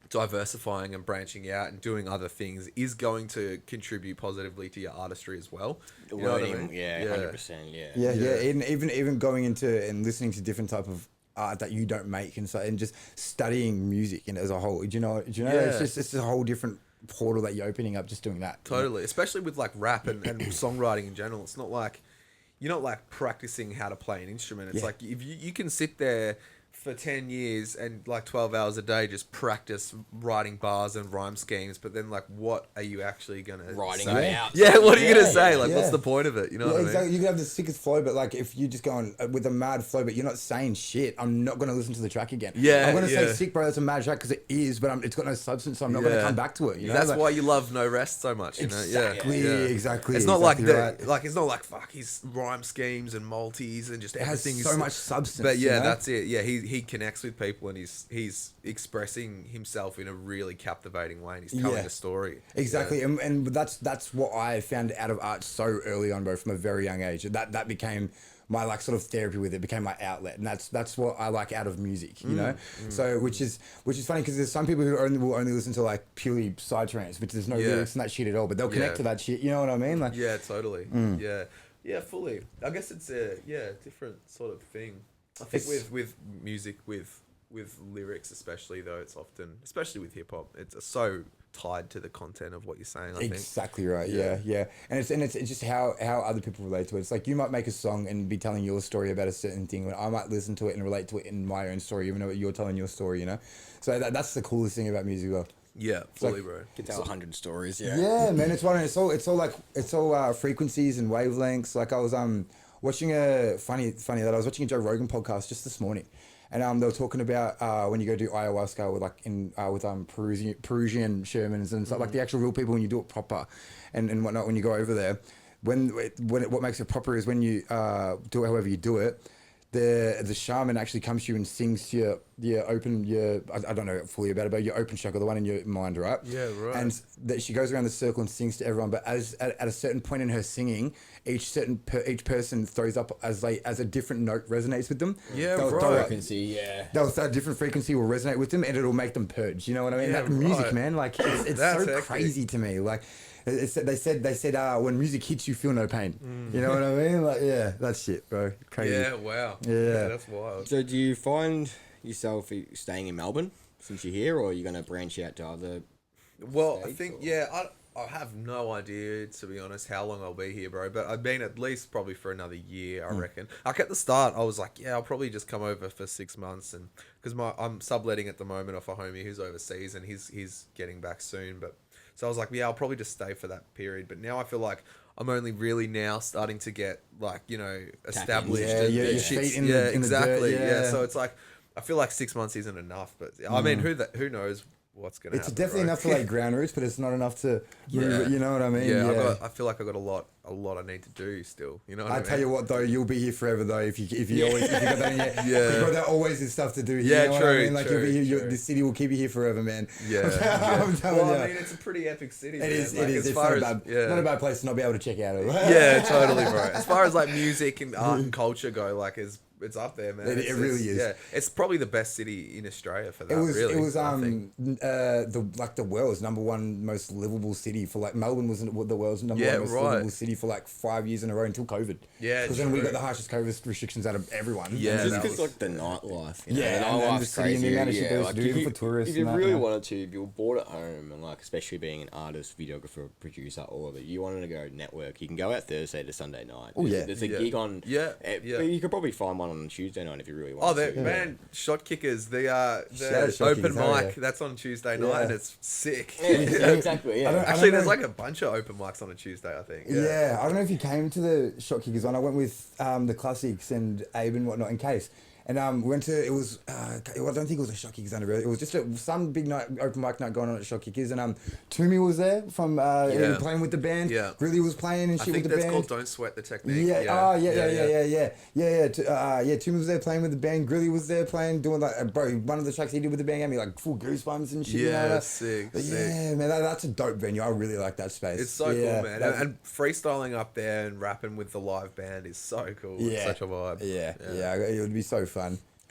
diversifying and branching out and doing other things is going to contribute positively to your artistry as well. You know what I mean? 100%. Even going into and listening to different type of art that you don't make and just studying music as a whole. Do you know? It's a whole different portal that you're opening up just doing that. Totally, you know? Especially with like rap and songwriting in general. It's not like you're not like practicing how to play an instrument. It's like if you can sit there for 10 years and like 12 hours a day just practice writing bars and rhyme schemes, but then like what are you actually gonna writing say? it out? Yeah, what are you gonna say? Like what's the point of it? You know what I mean? Exactly. You can have the sickest flow, but like if you just go on with a mad flow, but you're not saying shit, I'm not gonna listen to the track again. I'm gonna say sick, bro, that's a mad track because it is, but it's got no substance, so I'm not gonna come back to it. You know? That's why you love No Rest so much. You exactly. know? Exactly. It's not like it's not like fuck his rhyme schemes and multis and just everything. It has so much substance. But that's it. Yeah, he connects with people and he's expressing himself in a really captivating way and he's telling a story. Exactly. And that's what I found out of art so early on, bro, from a very young age. That became my like sort of therapy with it, became my outlet, and that's what I like out of music, you know. So which is funny because there's some people who will only listen to like purely psytrance, which there's no lyrics and that shit at all, but they'll connect to that shit. You know what I mean? Like totally. Yeah, fully. I guess it's a different sort of thing. I think with music with lyrics especially though, it's often, especially with hip hop, it's so tied to the content of what you're saying. I think exactly right. Yeah. And it's just how other people relate to it. It's like you might make a song and be telling your story about a certain thing, when I might listen to it and relate to it in my own story, even though you're telling your story. You know, so that's the coolest thing about music, though. Yeah, fully, like, bro. You can tell 100 stories. Yeah. Yeah, man. It's all frequencies and wavelengths. Like I was watching funny that I was watching a Joe Rogan podcast just this morning. And they were talking about when you go do ayahuasca with Peruvian shamans and stuff, like the actual real people when you do it proper and whatnot, when you go over there. What makes it proper is when you do it however you do it, the shaman actually comes to you and sings to your I don't know fully about it, but your open chakra, the one in your mind, right? Yeah, right. And that she goes around the circle and sings to everyone, but at a certain point in her singing, each person throws up as a different note resonates with them. Yeah, frequency. A different frequency will resonate with them, and it'll make them purge. You know what I mean? Yeah, that music, man, like it's so hectic. crazy to me. Like they said when music hits, you feel no pain. You know what I mean? Like that's shit, bro. Crazy. Yeah, wow. Yeah, that's wild. So do you find yourself staying in Melbourne since you're here, or are you going to branch out to other states, I think I have no idea, to be honest, how long I'll be here, bro. But I've been at least probably for another year, I reckon. Like at the start, I was like, I'll probably just come over for 6 months, and because I'm subletting at the moment off a homie who's overseas, and he's getting back soon. But So I was like, yeah, I'll probably just stay for that period. But now I feel like I'm only really now starting to get like, you know, established. Your feet in the exactly. dirt, yeah. So it's like, I feel like 6 months isn't enough, but I mean, who knows what's going to happen. It's definitely enough to like ground roots, but it's not enough to move it, you know what I mean? Yeah. I feel like I got a lot I need to do still. You know what I mean? I tell you what though, you'll be here forever though if you always if you got that in your bro, there always is stuff to do here. Yeah, you know true. What I mean? Like true, you'll be here, true. the city will keep you here forever, man. Yeah. I'm telling you. Well, I mean, it's a pretty epic city. It is. Like, It is. It's not a bad place to not be able to check out. Yeah, totally, bro. As far as like music and art and culture go, like it's up there, man. It really is. Yeah, it's probably the best city in Australia for that. It was really, the world's number one most livable city for like Melbourne was the world's number one most livable city for like 5 years in a row until COVID. Yeah, because then we got the harshest COVID restrictions out of everyone. Yeah, just because like the nightlife. You know, and the city and the amount of shit there was doing for tourists. If you really wanted to, if you were bored at home and like especially being an artist, videographer, producer, all of it, you wanted to go network. You can go out Thursday to Sunday night. Oh yeah, there's a gig on. Yeah. But you could probably find one on Tuesday night if you really want. Oh, man, Shot Kickers, the open mic. That's on Tuesday night, and it's sick. Exactly. Yeah. Actually, there's like a bunch of open mics on a Tuesday, I think. Yeah, I don't know if you came to the Shot Kickers one. I went with the Classics and Abe and whatnot in case. And went to, it was, I don't think it was a Shot Kickers under, it was just some big night, open mic night going on at Shot Kickers. And Toomey was there from playing with the band. Yeah. Grilly was playing and shit with the band. I think that's called Don't Sweat the Technique. Toomey was there playing with the band. Grilly was there playing, doing like, bro, one of the tracks he did with the band gave me like full goosebumps and shit. Yeah, you know, sick. Yeah, man, that's a dope venue. I really like that space. It's so cool, man. And freestyling up there and rapping with the live band is so cool. Yeah. It's such a vibe. Yeah, it would be so fun.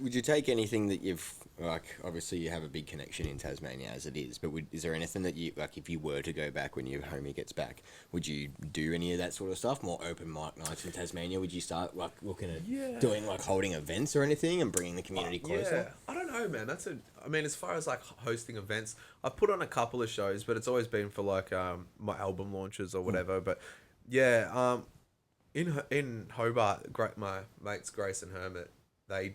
Would you take anything that you've, like, obviously you have a big connection in Tasmania as it is, but is there anything that you, like, if you were to go back when your homie gets back, would you do any of that sort of stuff? More open mic nights in Tasmania? Would you start, like, looking at doing, like, holding events or anything and bringing the community closer? Yeah, I don't know, man. I mean, as far as, like, hosting events, I've put on a couple of shows, but it's always been for, like, my album launches or whatever, but, yeah, in Hobart, my mates Grace and Hermit, they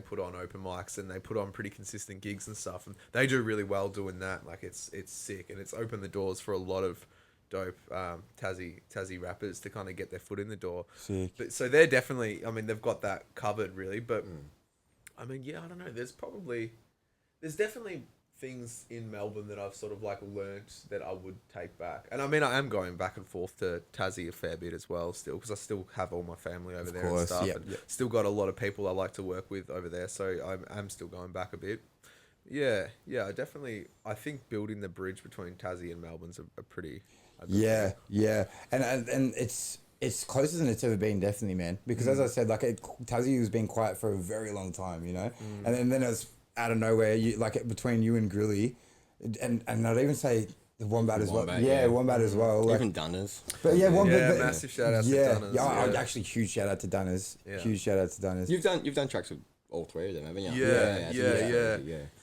put on open mics and they put on pretty consistent gigs and stuff, and they do really well doing that. Like it's sick, and it's opened the doors for a lot of dope Tassie rappers to kind of get their foot in the door. Sick. But, so they're definitely, I mean, they've got that covered really. But I mean, yeah, I don't know. There's definitely things in Melbourne that I've sort of like learnt that I would take back. And I mean, I am going back and forth to Tassie a fair bit as well still, because I still have all my family over there and stuff. And still got a lot of people I like to work with over there. So I'm still going back a bit. Yeah, I think building the bridge between Tassie and Melbourne's a pretty... Yeah. And it's closer than it's ever been, definitely, man. Because as I said, like Tassie has been quiet for a very long time, you know? And then it's out of nowhere, between you and Grilly, and I'd even say the Wombat as well. Yeah, Wombat as well. Like, even Dunners. But yeah, Wombat. Massive shout out to Dunners. Yeah, actually, huge shout out to Dunners. Yeah. Huge shout out to Dunners. You've done tracks with all three of them, haven't you?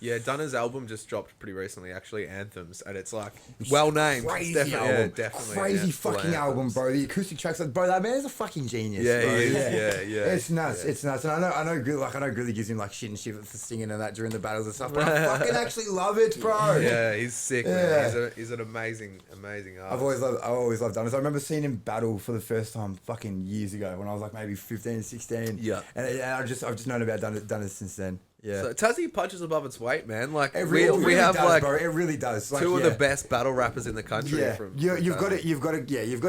Yeah. Dunners' album just dropped pretty recently, actually, Anthems, and it's like well named. Crazy album. Definitely. Crazy fucking album, bro. The acoustic tracks, bro. That man is a fucking genius. Yeah, bro. he is. Yeah. It's nuts. It's nuts. And I know Grilly gives him like shit and shit for singing and that during the battles and stuff. But I fucking actually love it, bro. Yeah, he's sick, man. He's an amazing artist. I've always loved Dunners. I remember seeing him battle for the first time fucking years ago when I was like maybe 15, 16. Yeah. And I've just known about Dunners since then. Yeah. So Tassie punches above its weight, man. Like it we really have does, like bro. It really does. Like, two of the best battle rappers in the country. Yeah, from you've got to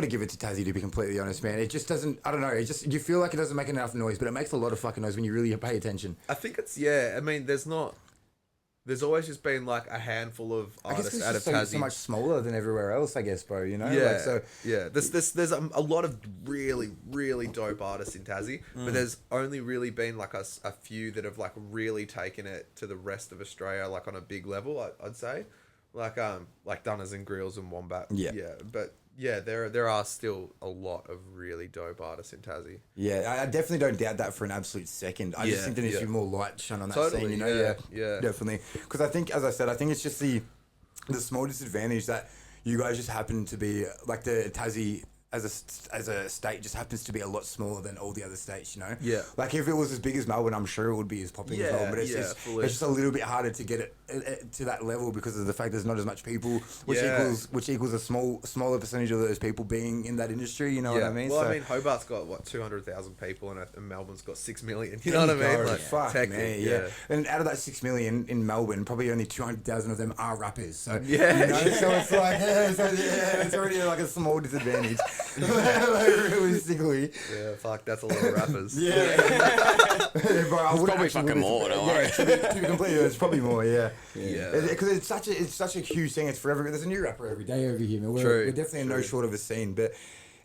give it to Tassie, to be completely honest, man. It just doesn't. I don't know. It just, you feel like it doesn't make enough noise, but it makes a lot of fucking noise when you really pay attention. I think it's I mean, there's always just been like a handful of artists out of Tassie. So much smaller than everywhere else, I guess, bro. You know. There's a lot of really, really dope artists in Tassie, but there's only really been like a few that have like really taken it to the rest of Australia, like on a big level. I'd say, like Dunners and Grills and Wombat. But there are still a lot of really dope artists in Tassie. Yeah, I definitely don't doubt that for an absolute second. I just think there needs to be more light shone on that scene, you know? Yeah, definitely. Because I think, as I said, it's just the small disadvantage that you guys just happen to be, like the Tassie as a state just happens to be a lot smaller than all the other states, you know? Yeah. Like if it was as big as Melbourne, I'm sure it would be as popping as well. But it's just a little bit harder to get it to that level because of the fact there's not as much people, which equals a smaller percentage of those people being in that industry, you know what I mean? Well, I mean, Hobart's got, 200,000 people and Melbourne's got 6 million, you know what I mean? Like, fuck me, yeah. And out of that 6 million in Melbourne, probably only 200,000 of them are rappers. So, you know, so it's like, it's already like a small disadvantage. Realistically. Yeah, fuck, that's a lot of rappers. Bro, I it's probably fucking more, don't worry. To be completely honest, it's probably more, because it's such a huge thing. It's forever. There's a new rapper every day over here, man. We're definitely no short of a scene, but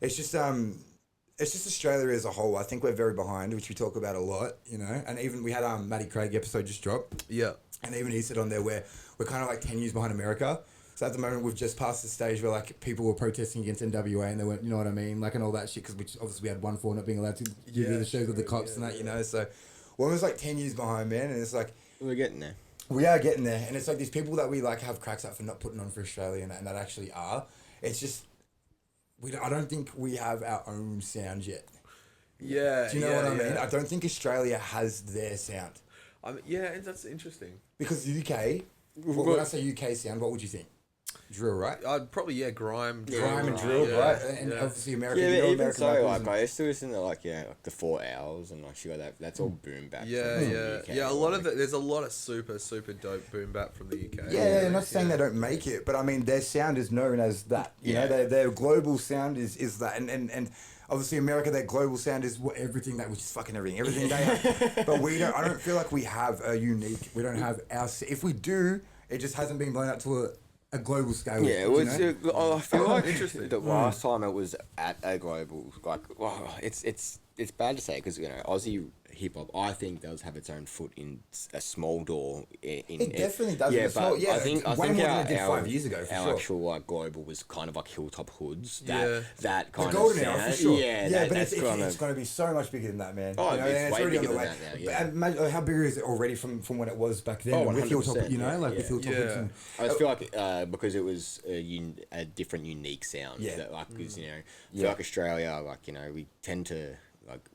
it's just Australia as a whole. I think we're very behind, which we talk about a lot, you know. And even we had Matty Craig episode just dropped. Yeah. And even he said on there we're kind of like 10 years behind America. So at the moment, we've just passed the stage where, like, people were protesting against NWA and they weren't, you know what I mean? Like, and all that shit, because obviously we had 1-4 not being allowed to give you the shows with the cops and that, you know? So we're almost, like, 10 years behind, man, and it's like... We're getting there. We are getting there, and it's like these people that we, like, have cracks at for not putting on for Australia and that actually are. It's just... I don't think we have our own sound yet. Yeah, do you know what I mean? I don't think Australia has their sound. Yeah, that's interesting. Because the UK... when I say UK sound, what would you think? Drill, right? I'd probably grime and drill, right? And obviously American. Yeah, even American so like I still listen to like the 4 hours and like shit like that. That's all boom bap. Yeah. A lot of there's a lot of super dope boom bap from the UK. Yeah, I'm not saying they don't make it, but I mean their sound is known as that. You know, their global sound is that, and obviously America, their global sound is everything that, which is fucking everything they have. But we don't. I don't feel like we have a unique. We don't have our. If we do, it just hasn't been blown out to a global scale. Yeah, it was. I feel like the last time it was at a global, like, well, it's bad to say because you know Aussie hip hop, I think, does have its own foot in a small door. It definitely does. Yeah, but I think more than it did 5 years ago. Our actual like global was kind of like Hilltop Hoods. That kind the golden of era, sound. for sure. Yeah, but it's going to be so much bigger than that, man. Oh, you know, it's way already bigger on the than way. that now. Yeah. Imagine how big is it already from when it was back then? Oh, with Hilltop, you know, with Hilltop Hoods. And, I just feel like because it was a different, unique sound. Yeah. That, like, because you know, I feel like Australia, like, you know, we tend to like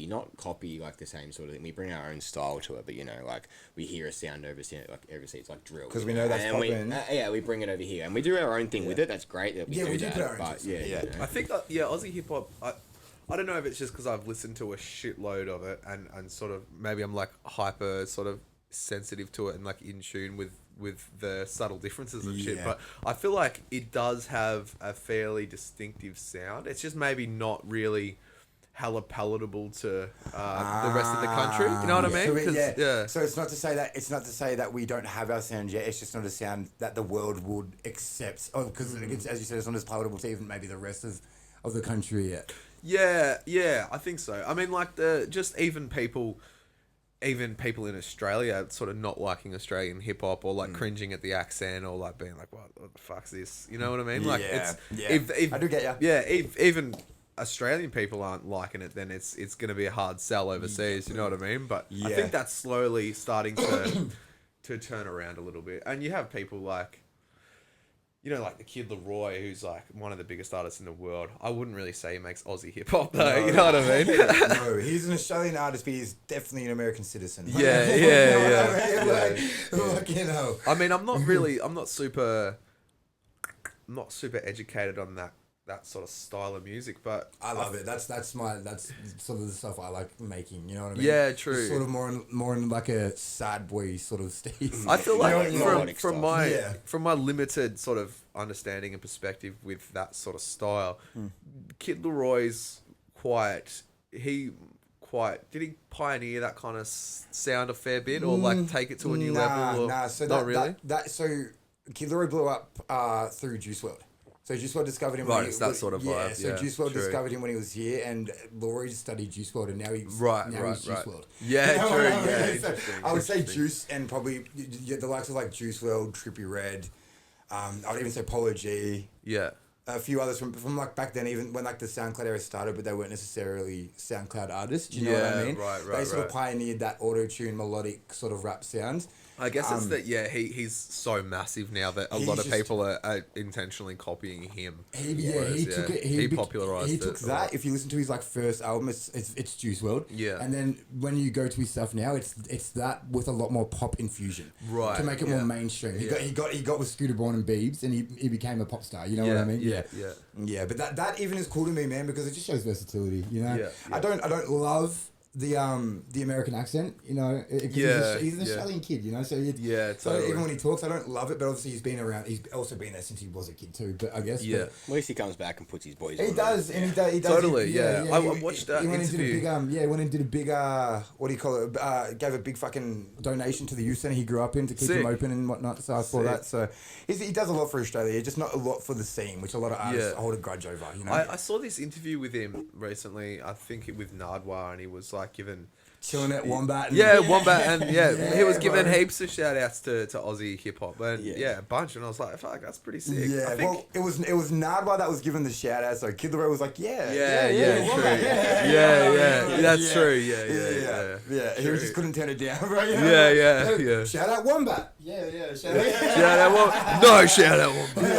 not copy like the same sort of thing. We bring our own style to it, but you know, like we hear a sound overseas, like drill. Because we know that's popping. We bring it over here and we do our own thing with it. That's great that we do that. Put our own but you know. I think Aussie hip hop. I don't know if it's just because I've listened to a shitload of it and sort of maybe I'm like hyper sort of sensitive to it and like in tune with the subtle differences and shit. But I feel like it does have a fairly distinctive sound. It's just maybe not really hella palatable to the rest of the country. You know what I mean? So it's not to say that we don't have our sound yet. It's just not a sound that the world would accept. Oh, because as you said, it's not as palatable to even maybe the rest of the country yet. Yeah, I think so. I mean, like even people in Australia sort of not liking Australian hip hop or like cringing at the accent or like being like, what the fuck's this? You know what I mean? Like I do get you. Yeah, even Australian people aren't liking it, then it's going to be a hard sell overseas. You know what I mean? But I think that's slowly starting to turn around a little bit. And you have people like, you know, like the Kid Leroy, who's like one of the biggest artists in the world. I wouldn't really say he makes Aussie hip hop though. No, you know what I mean? No, he's an Australian artist, but he's definitely an American citizen. Yeah. Like, you know. I mean, I'm not super educated on that sort of style of music, but I love it. That's sort of the stuff I like making. You know what I mean? Yeah, true. It's sort of more in like a sad boy sort of state. I feel like from my limited sort of understanding and perspective with that sort of style, Kid Leroy's did he pioneer that kind of sound a fair bit or like take it to a new level? So not really. So Kid Leroy blew up through Juice WRLD. So Juice WRLD discovered him when he was... that sort of vibe. So Juice WRLD discovered him when he was here, and Laurie studied Juice WRLD, and now he's Juice WRLD. Yeah, you know true. I mean? So I would say Juice, and probably the likes of like Juice WRLD, Trippie Redd. I would even say Polo G. Yeah. a few others from like back then, even when like the SoundCloud era started, but they weren't necessarily SoundCloud artists. Do you know what I mean? Right. They sort of pioneered that auto-tune melodic sort of rap sound. I guess it's that, he's so massive now that a lot of people are intentionally copying him. He popularized it. He took that. If you listen to his like first album, it's Juice WRLD. Yeah. And then when you go to his stuff now, it's that with a lot more pop infusion. Right. To make it more mainstream. He got with Scooter Braun and Biebs, and he became a pop star. You know what I mean? Yeah. But that even is cool to me, man, because it just shows versatility. You know. Yeah. I don't love the American accent, you know, he's an Australian kid, you know, so totally. So even when he talks, I don't love it, but obviously he's also been there since he was a kid too, but I guess at least he comes back and puts his boys he on does, and he does totally. I watched that interview. Went and did a big what do you call it, gave a big fucking donation to the youth centre he grew up in to keep him open and whatnot, so I saw that. So he does a lot for Australia, just not a lot for the scene, which a lot of artists hold a grudge over, you know. I saw this interview with him recently, I think with Nardwar, and he was like chilling at Wombat. Wombat, and he was giving heaps of shout outs to Aussie hip hop, and a bunch, and I was like, fuck, that's pretty sick. Yeah, it was Nardwar that was giving the shout out, so Kid Laroi was like, true. That's true. Yeah. He just couldn't turn it down, bro. Yeah. Shout out Wombat. Shout out Wombat. No, shout out Wombat.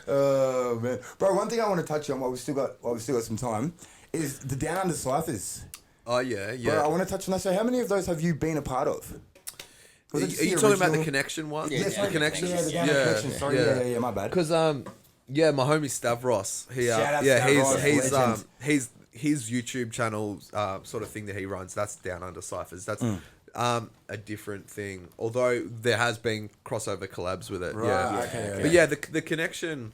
Oh man, bro. One thing I want to touch on while we still got some time is the Down Under Cyphers. Oh yeah. Bro, I want to touch on that. So how many of those have you been a part of? Are you talking about the Connection one? Yes, the Connection. Yeah, the Down Under Connection. Sorry, yeah, my bad. Because my homie Stavros, his YouTube channel sort of thing that he runs, that's Down Under Cyphers. That's a different thing. Although there has been crossover collabs with it. Right, okay. But the Connection.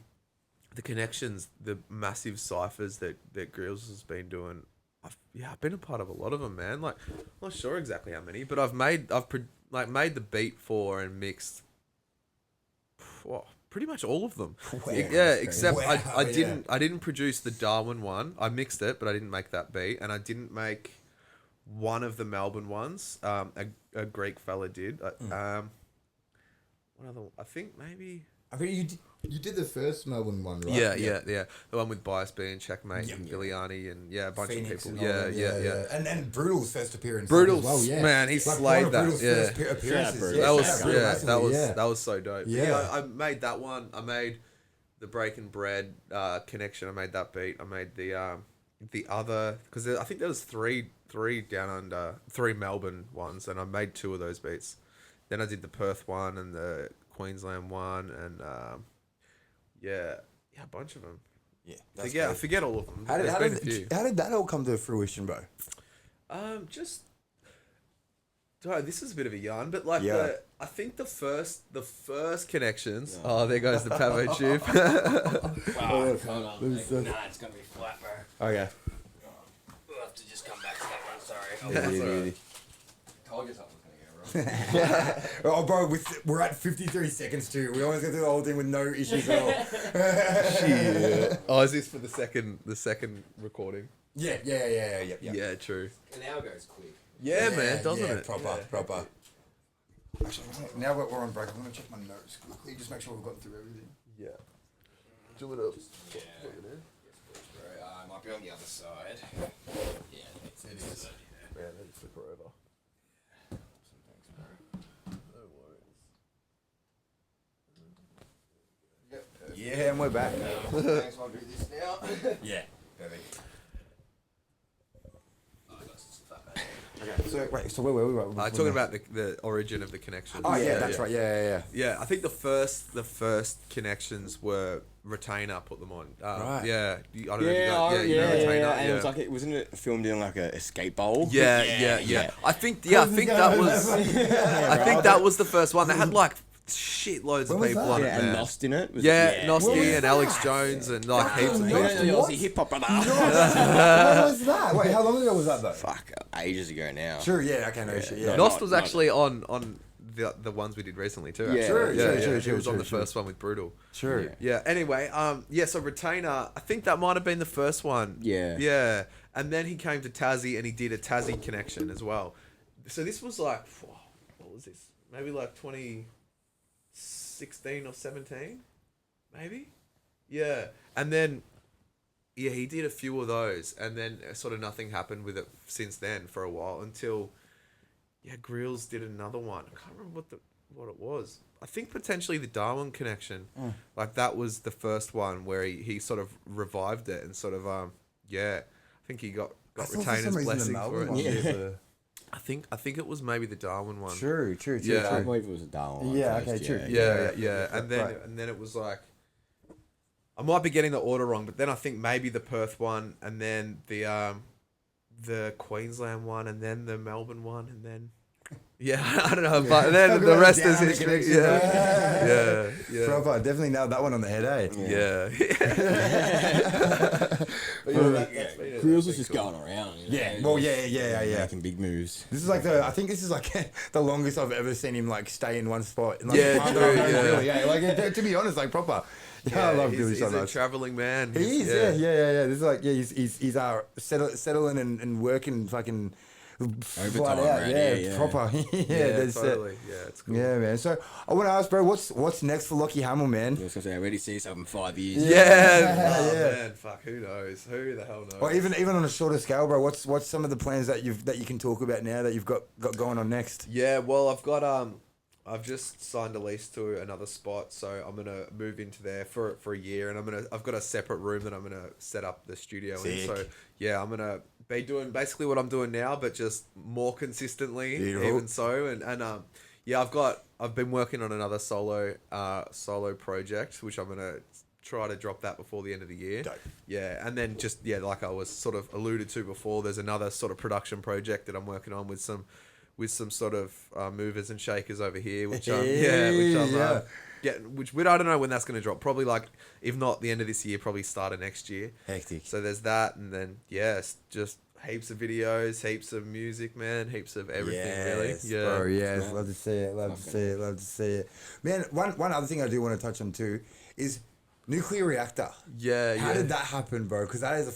The connections, the massive ciphers that Grills has been doing, I've been a part of a lot of them, man. Like, I'm not sure exactly how many, but I've made the beat for and mixed, pretty much all of them. Wow, except I didn't produce the Darwin one. I mixed it, but I didn't make that beat, and I didn't make one of the Melbourne ones. A Greek fella did. What other? I think maybe. I mean, you did the first Melbourne one, right? Yeah. The one with Bias B and Checkmate and Giuliani and a bunch Phoenix of people. Yeah. And Brutal's first appearance. Brutal's, as well, man, he slayed that. First appearances. That was so dope. Yeah. I made that one. I made the Breaking Bread Connection. I made that beat. I made the other, because I think there was three Down Under, 3 Melbourne ones, and I made 2 of those beats. Then I did the Perth one and the Queensland one, and a bunch of them. Yeah, I forget all of them. How did that all come to fruition, bro? This is a bit of a yarn, but I think the first connections. Yeah. Oh, there goes the Pavo tube. Wow, hold on. It's gonna be flat, bro. Okay. We'll have to just come back to that one. Sorry. Told you something. Oh, bro, we're at 53 seconds too. We always go through the whole thing with no issues at all. Shit. Oh, is this for the second recording? Yeah. Yeah, true. An hour goes quick. Yeah, man, doesn't it? Proper. Actually, now we're on break. I'm gonna check my notes quickly. Just make sure we've gotten through everything. Yeah. Do it up. Yes, please, bro. I might be on the other side. Yeah, it is. Man, let me flip her over. Yeah, and we're back. Thanks, I'll do this now. Yeah, perfect. Okay, so where were we? Talking about the origin of the connection. Oh yeah, that's right. Yeah. Yeah, I think the first connections were Retainer put them on. Right. Yeah, I don't know if you got, Retainer. And it was like wasn't it filmed in like a escape bowl? Yeah. I think that was the first one. They had like shitloads of people on it, and Nost in it. Nosti and Alex Jones and like heaps of people. Aussie hip hop brother. When was that? Wait, how long ago was that though? Fuck, ages ago now. Sure, yeah, okay, no shit. Yeah. Nost was actually on the ones we did recently too. Yeah, sure. He was on the first one with Brutal. Sure. Yeah. Anyway, so Retainer, I think that might have been the first one. Yeah. Yeah. And then he came to Tassie and he did a Tassie connection as well. So this was like, what was this? Maybe like 2016 or 17. maybe. Yeah, and then he did a few of those, and then sort of nothing happened with it since then for a while until Grills did another one. I can't remember what it was. I think potentially the Darwin Connection, like that was the first one where he sort of revived it and sort of I think he got retainer's blessing for it. Yeah. I think it was maybe the Darwin one. True. Yeah. I believe it was a Darwin one. Yeah, first, okay, true. Yeah. And then it was like, I might be getting the order wrong, but then I think maybe the Perth one, and then the Queensland one, and then the Melbourne one, and then I don't know, but then the rest is history. Yeah. Proper, definitely nailed that one on the head, eh? Grills was just going around. Making big moves. This is like I think this is like the longest I've ever seen him like stay in one spot. Like, true. To be honest, like proper. Yeah, I love Billy so much. He's a traveling man. He is, yeah. This is like, he's settling and working fucking flat out, proper. Totally. Yeah, it's cool. Yeah, man. So I want to ask, bro, what's next for Lachy Hamill, man? I was gonna say, I already see yourself in 5 years. Man, fuck, who knows? Who the hell knows? Or even on a shorter scale, bro. What's some of the plans that you can talk about now that you've got going on next? Yeah, well, I've just signed a lease to another spot, so I'm gonna move into there for a year, and I've got a separate room that I'm gonna set up the studio in. So I'm gonna be doing basically what I'm doing now, but just more consistently. Beautiful. Even so, and I've been working on another solo project, which I'm gonna try to drop that before the end of the year. Dope. Yeah, and then like I was sort of alluded to before, there's another sort of production project that I'm working on with some sort of movers and shakers over here, which I'm getting. Which I don't know when that's going to drop. Probably like, if not the end of this year, probably start of next year. Hectic. So there's that, and then just heaps of videos, heaps of music, man, heaps of everything, really. Yeah, bro, yes, love to see it. Love to see it. Man, one other thing I do want to touch on too is nuclear reactor. Yeah. How did that happen, bro? Because that is a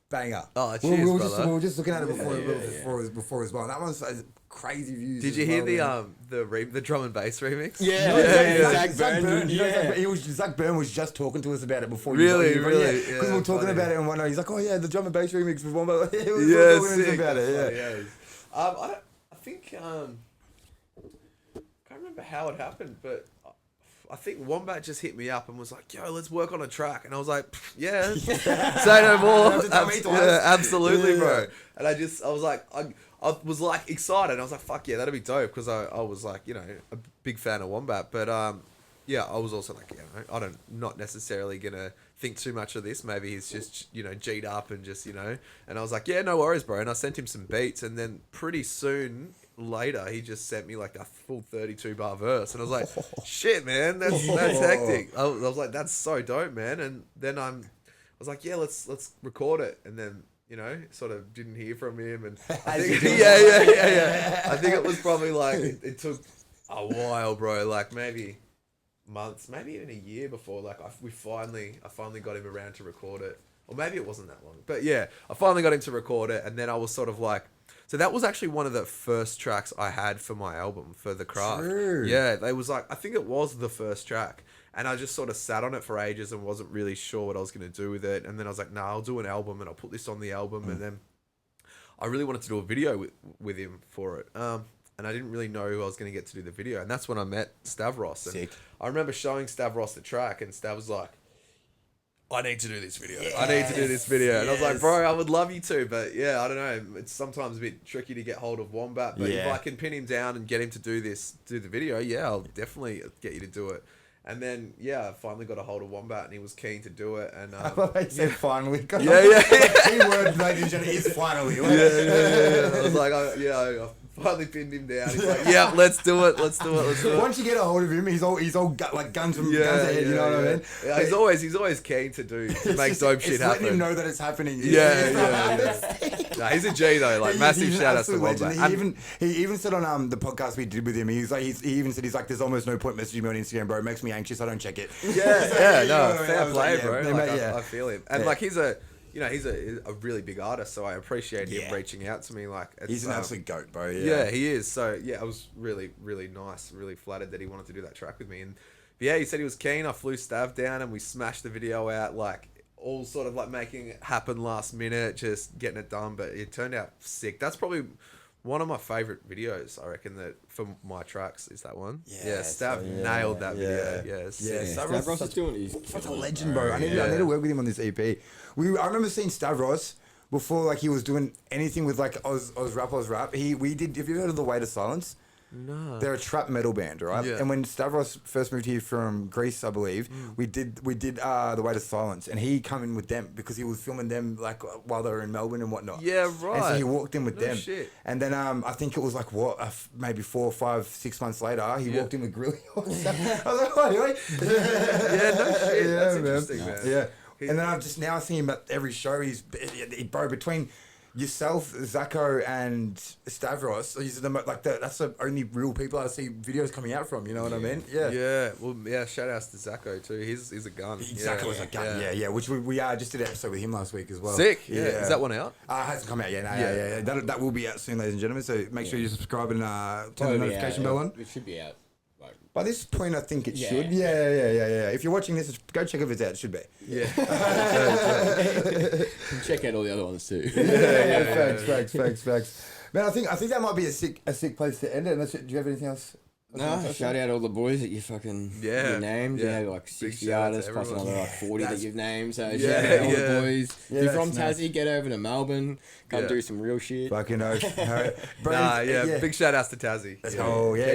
banger. Oh, cheers, brother. We were just looking at it before as well. And that one's crazy views. Did you hear the drum and bass remix? Zach Byrne was just talking to us about it before. Really? Because we were talking about it and one night. He's like, "Oh yeah, the drum and bass remix was one." About it. I think can't remember how it happened, but I think Wombat just hit me up and was like, "Yo, let's work on a track," and I was like, "Yeah, say no more." Absolutely, bro. And I was like excited. I was like, "Fuck yeah, that'd be dope," because I was like, a big fan of Wombat, but I was also like, I don't, not necessarily gonna think too much of this. Maybe he's just G'd up and just and I was like, "Yeah, no worries, bro." And I sent him some beats, and then pretty soon later he just sent me like a full 32 bar verse, and I was like, "Shit, man, that's hectic." I was like, "That's so dope, man." And then I was like, "Yeah, let's record it," and then sort of didn't hear from him, and I think I think it was probably like it took a while, bro, like maybe months, maybe even a year before like I finally got him around to record it, or maybe it wasn't that long, but yeah, I finally got him to record it, and then I was sort of like, so that was actually one of the first tracks I had for my album, for The Craft. True. Yeah, they was like, I think it was the first track, and I just sort of sat on it for ages and wasn't really sure what I was going to do with it, and then I was like, nah, I'll do an album, and I'll put this on the album, and then I really wanted to do a video with him for it, and I didn't really know who I was going to get to do the video, and that's when I met Stavros, and Sick. I remember showing Stavros the track, and Stav was like, I need to do this video. I need to do this video. And I was like, bro, I would love you to, but yeah, I don't know. It's sometimes a bit tricky to get hold of Wombat, but if I can pin him down and get him to do the video, I'll definitely get you to do it. And then, I finally got a hold of Wombat, and he was keen to do it. And he said finally. Key word, ladies and gentlemen, is finally. I was like, I finally pinned him down. He's like, yeah, let's do it. Once you get a hold of him, he's all like guns ahead. You know what I mean? Yeah, he's always keen to make dope shit happen. Letting him know that it's happening. Nah, he's a G though. Like massive shout out to Wombat. He even said on the podcast we did with him, he even said he's like, there's almost no point messaging me on Instagram, bro. It makes me anxious. I don't check it. Fair play, bro. I feel him, and like he's a really big artist, so I appreciate him reaching out to me. Like he's an absolute goat, bro. Yeah, he is. So I was really, really nice, really flattered that he wanted to do that track with me. And But yeah, he said he was keen. I flew Stav down and we smashed the video out, like all sort of like making it happen last minute, just getting it done. But it turned out sick. That's probably one of my favorite videos, I reckon, that for my tracks is that one. Yeah, Stav nailed that video. Yes. Yeah, Stavros is doing his such a legend, bro. I need to work with him on this EP. I remember seeing Stavros before, like he was doing anything with like Oz rap. Have you heard of The Way to Silence? No. They're a trap metal band, right? Yeah. And when Stavros first moved here from Greece, I believe, we did The Way to Silence, and he come in with them because he was filming them like while they were in Melbourne and whatnot. Yeah, right. And so he walked in with them. Shit. And then I think it was like maybe 4, 5, 6 months later, he walked in with Grilly. I was like, oh, anyway. Yeah, no shit. Yeah, That's man. interesting, man. Yeah. And then I've just now seen him at every show. Bro, between yourself, Zacko, and Stavros, that's the only real people I see videos coming out from. You know what I mean? Yeah. Yeah. Well, yeah. Shout outs to Zacko too. He's a gun. Zacko was a gun. Yeah. Which we just did an episode with him last week as well. Sick. Yeah. Is that one out? It hasn't come out yet. Yeah. That will be out soon, ladies and gentlemen. So make sure you subscribe and turn the notification bell on. It should be out. By this point, I think it should. Yeah. If you're watching this, go check if it's out. It should be. Yeah. Check out all the other ones too. Facts. Man, I think that might be a sick place to end it. Do you have anything else? No, shout out all the boys that you fucking you named. You had like 60 artists plus another like 40 that you've named. So shout out all the boys. If you're from Tassie, get over to Melbourne. Come do some real shit. Fucking oath. Big shout outs to Tassie. Oh, yeah.